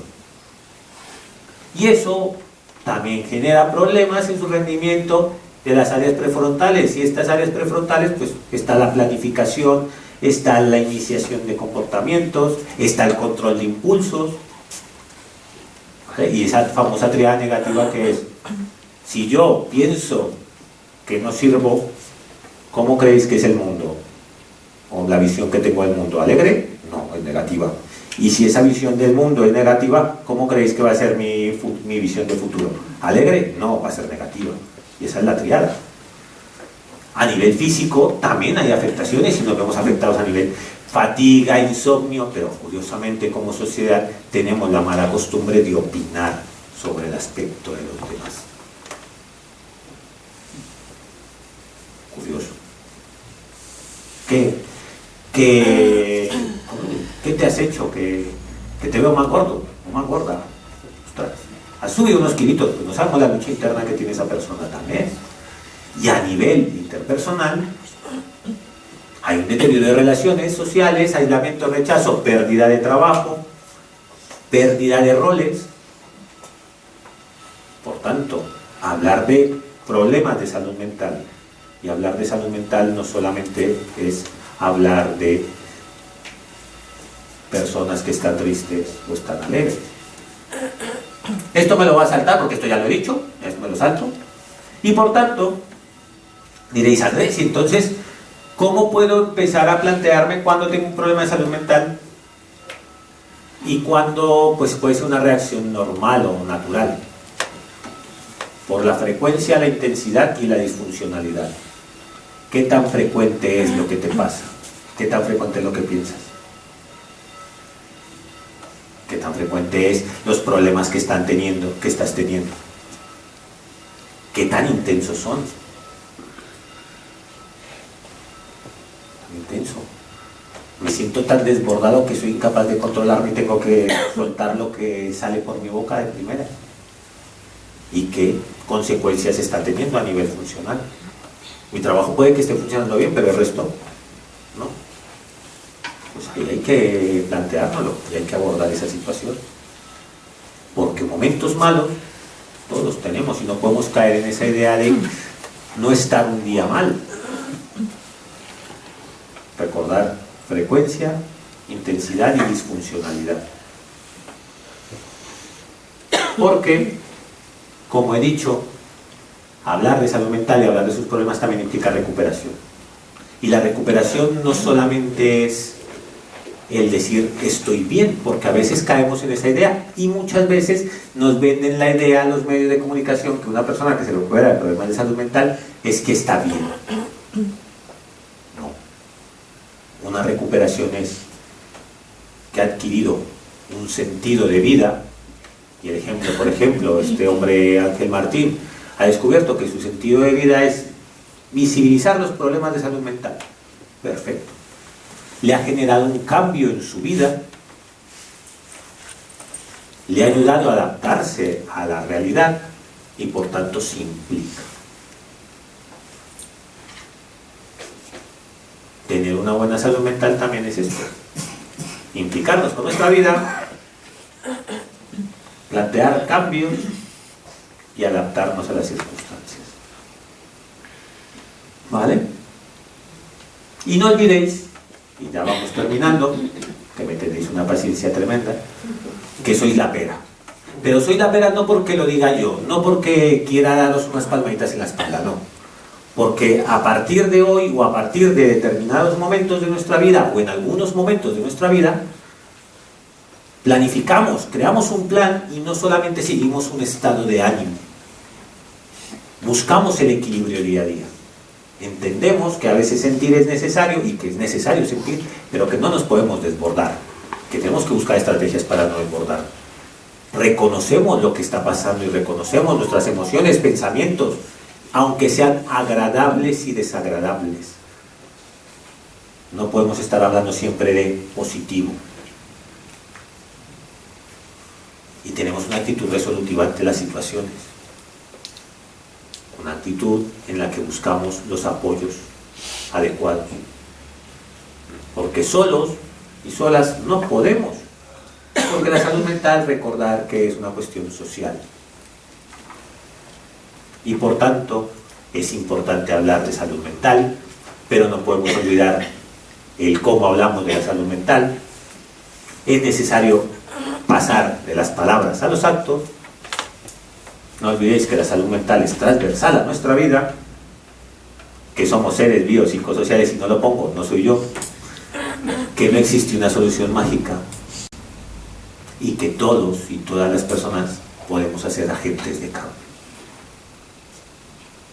Speaker 1: Y eso también genera problemas en su rendimiento de las áreas prefrontales. Y estas áreas prefrontales, pues está la planificación, está la iniciación de comportamientos, está el control de impulsos, ¿vale? Y esa famosa triada negativa que es: si yo pienso que no sirvo, ¿cómo creéis que es el mundo? O la visión que tengo del mundo, ¿alegre? No, es negativa. Y si esa visión del mundo es negativa, ¿cómo creéis que va a ser mi visión de futuro? ¿Alegre? No, va a ser negativa. Y esa es la triada. A nivel físico también hay afectaciones y nos vemos afectados a nivel fatiga, insomnio, pero curiosamente como sociedad tenemos la mala costumbre de opinar sobre el aspecto de los demás. Curioso. ¿Qué te has hecho? ¿Que te veo más gordo o más gorda? Ostras, has subido unos kilitos, pues no sabemos la lucha interna que tiene esa persona también. Y a nivel interpersonal hay un deterioro de relaciones sociales, aislamiento, rechazo, pérdida de trabajo, pérdida de roles. Por tanto, hablar de problemas de salud mental, y hablar de salud mental no solamente es hablar de personas que están tristes o están alegres. Esto me lo voy a saltar porque esto ya lo he dicho, esto me lo salto. Y por tanto, diréis: Andrés, y entonces, ¿cómo puedo empezar a plantearme cuando tengo un problema de salud mental? Y cuando pues, puede ser una reacción normal o natural. Por la frecuencia, la intensidad y la disfuncionalidad. ¿Qué tan frecuente es lo que te pasa? ¿Qué tan frecuente es lo que piensas? ¿Qué tan frecuente es los problemas que estás teniendo? ¿Qué tan intensos son? Tan intenso. Me siento tan desbordado que soy incapaz de controlarme y tengo que soltar lo que sale por mi boca de primera. ¿Y qué consecuencias está teniendo a nivel funcional? Mi trabajo puede que esté funcionando bien, pero el resto no. Pues ahí hay que planteárnoslo y hay que abordar esa situación. Porque momentos malos todos tenemos y no podemos caer en esa idea de no estar un día mal. Recordar frecuencia, intensidad y disfuncionalidad. Porque, como he dicho, hablar de salud mental y hablar de sus problemas también implica recuperación. Y la recuperación no solamente es el decir estoy bien, porque a veces caemos en esa idea y muchas veces nos venden la idea a los medios de comunicación que una persona que se recupera de problemas de salud mental es que está bien. No. Una recuperación es que ha adquirido un sentido de vida. Y el ejemplo, por ejemplo, este hombre Ángel Martín ha descubierto que su sentido de vida es visibilizar los problemas de salud mental. Perfecto. Le ha generado un cambio en su vida, le ha ayudado a adaptarse a la realidad y por tanto se implica. Tener una buena salud mental también es esto. Implicarnos con nuestra vida, plantear cambios y adaptarnos a las circunstancias. ¿Vale? Y no olvidéis, y ya vamos terminando, que me tenéis una paciencia tremenda, que sois la pera. Pero soy la pera no porque lo diga yo, no porque quiera daros unas palmaditas en la espalda, no. Porque a partir de hoy o a partir de determinados momentos de nuestra vida o en algunos momentos de nuestra vida, planificamos, creamos un plan y no solamente seguimos un estado de ánimo. Buscamos el equilibrio día a día. Entendemos que a veces sentir es necesario y que es necesario sentir, pero que no nos podemos desbordar, que tenemos que buscar estrategias para no desbordar. reconocemos lo que está pasando y reconocemos nuestras emociones, pensamientos, aunque sean agradables y desagradables. No podemos estar hablando siempre de positivo. Y tenemos una actitud resolutiva ante las situaciones. Una actitud en la que buscamos los apoyos adecuados. Porque solos y solas no podemos. Porque la salud mental, recordar que es una cuestión social. Y por tanto, es importante hablar de salud mental, pero no podemos olvidar el cómo hablamos de la salud mental. Es necesario pasar de las palabras a los actos. No olvidéis que la salud mental es transversal a nuestra vida, que somos seres biopsicosociales, y no lo pongo, no soy yo, que no existe una solución mágica y que todos y todas las personas podemos hacer agentes de cambio.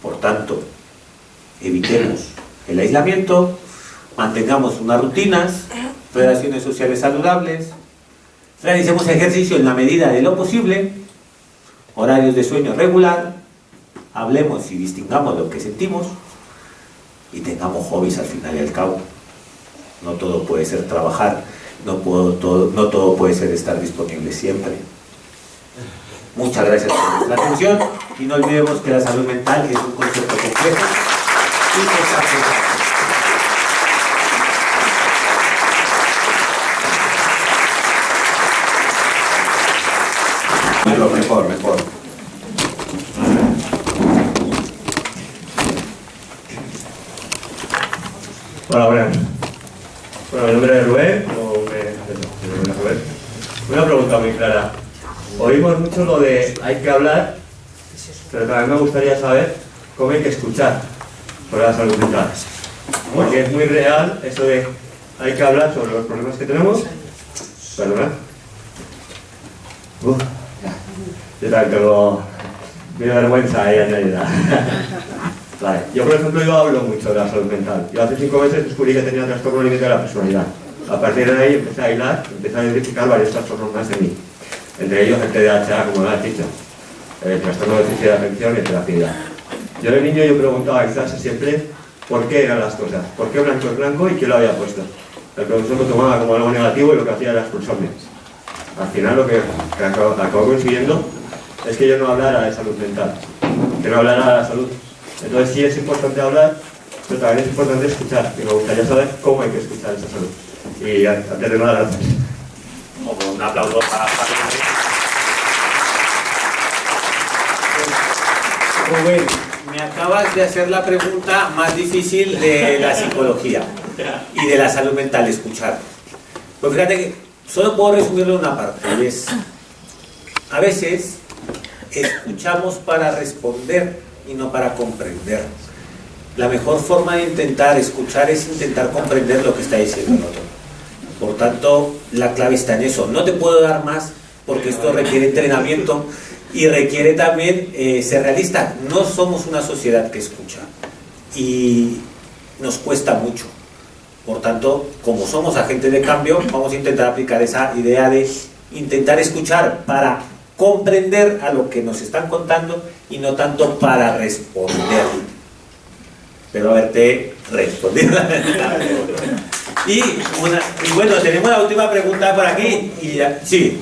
Speaker 1: Por tanto, evitemos el aislamiento, mantengamos unas rutinas, relaciones sociales saludables, realicemos ejercicio en la medida de lo posible, horarios de sueño regular, hablemos y distingamos lo que sentimos y tengamos hobbies al final y al cabo. No todo puede ser trabajar, no todo puede ser estar disponible siempre. Muchas gracias por la atención y no olvidemos que la salud mental es un concepto complejo y que está
Speaker 2: Mejor.
Speaker 4: Hola, buenas. Bueno, mi nombre es Rubén, Una pregunta muy clara. Oímos mucho lo de hay que hablar, pero también me gustaría saber cómo hay que escuchar sobre la salud mental. Porque es muy real eso de hay que hablar sobre los problemas que tenemos. Perdona. Yo también tengo mi vergüenza ahí añadida. Vale. Yo, por ejemplo, hablo mucho de la salud mental. Yo hace 5 meses descubrí que tenía trastorno límite de la personalidad. A partir de ahí empecé a hilar, empecé a identificar varios trastornos más de mí. Entre ellos el TDAH, como lo has dicho, el trastorno de déficit de atención y hiperactividad. Yo de niño preguntaba en clase siempre por qué eran las cosas, por qué blanco es blanco y quién lo había puesto. El profesor lo tomaba como algo negativo y lo que hacía era expulsarme. Al final lo que acabó consiguiendo es que yo no hablara de salud mental, que no hablara de la salud. Entonces sí es importante hablar, pero también es importante escuchar, y me gustaría saber cómo hay que escuchar esa salud. Y antes de nada, gracias.
Speaker 1: Un aplauso para Rubén, me acabas de hacer la pregunta más difícil de la psicología y de la salud mental, escuchar. Pues fíjate que solo puedo resumirlo en una parte, y es, a veces escuchamos para responder y no para comprender. La mejor forma de intentar escuchar es intentar comprender lo que está diciendo el otro. Por tanto, la clave está en eso. No te puedo dar más porque esto requiere entrenamiento y requiere también ser realista. No somos una sociedad que escucha y nos cuesta mucho. Por tanto, como somos agentes de cambio, vamos a intentar aplicar esa idea de intentar escuchar para comprender a lo que nos están contando y no tanto para responder. Pero haberte respondido. Y bueno, tenemos la última pregunta por aquí. Y ya, sí.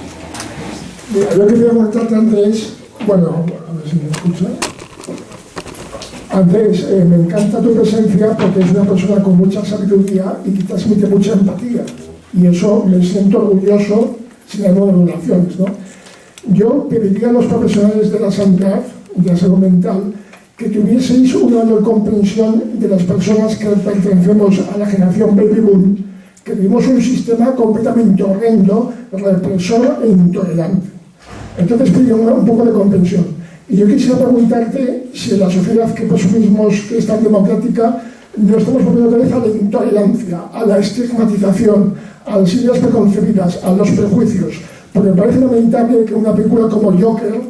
Speaker 5: Mira, yo quería comentarte, Andrés, bueno, a ver si me escucha. Andrés, me encanta tu presencia porque es una persona con mucha sabiduría y que transmite mucha empatía. Y eso me siento orgulloso sin ánimo de relaciones, ¿no? Yo pediría a los profesionales de la sanidad, de la salud mental, que tuvieseis una mayor comprensión de las personas que pertenecemos a la generación baby boom, que vivimos un sistema completamente horrendo, represor e intolerante. Entonces pido un poco de comprensión. Y yo quisiera preguntarte si en la sociedad que presumimos que es tan democrática no estamos volviendo otra vez a la intolerancia, a la estigmatización, a las ideas preconcebidas, a los prejuicios. Porque me parece lamentable que una película como Joker,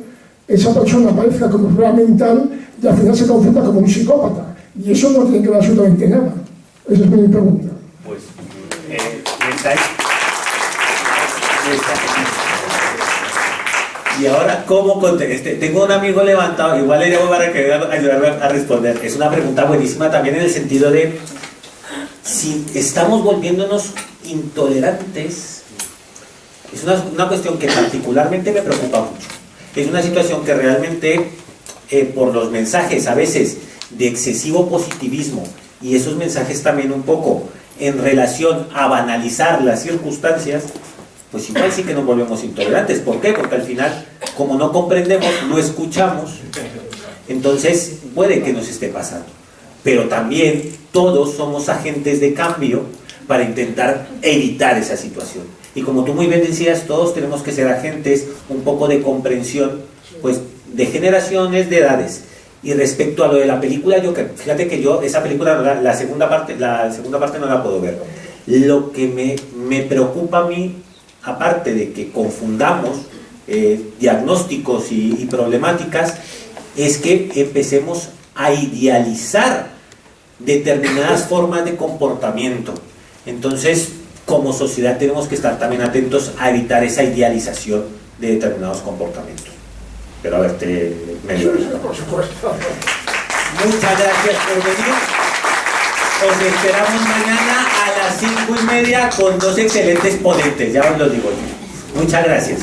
Speaker 5: esa persona aparezca como enfermedad mental y al final se confunda como un psicópata. Y eso no tiene que ver absolutamente nada. Esa es mi pregunta.
Speaker 1: Pues, Y ahora, ¿cómo tengo un amigo levantado, igual le llamo para que venga a ayudarme a responder. Es una pregunta buenísima también en el sentido de si estamos volviéndonos intolerantes. Es una cuestión que particularmente me preocupa mucho. Es una situación que realmente, por los mensajes a veces de excesivo positivismo y esos mensajes también un poco en relación a banalizar las circunstancias, pues igual sí que nos volvemos intolerantes. ¿Por qué? Porque al final, como no comprendemos, no escuchamos, entonces puede que nos esté pasando. Pero también todos somos agentes de cambio para intentar evitar esa situación. Y como tú muy bien decías, todos tenemos que ser agentes un poco de comprensión, pues de generaciones, de edades. Y respecto a lo de la película, fíjate que yo esa película, la segunda parte no la puedo ver. Lo que me preocupa a mí, aparte de que confundamos diagnósticos y problemáticas, es que empecemos a idealizar determinadas formas de comportamiento. Entonces, como sociedad tenemos que estar también atentos a evitar esa idealización de determinados comportamientos. Pero a ver,
Speaker 5: Por supuesto.
Speaker 1: muchas gracias por venir. Os esperamos mañana a las 5:30 con dos excelentes ponentes, ya os lo digo yo. Muchas gracias.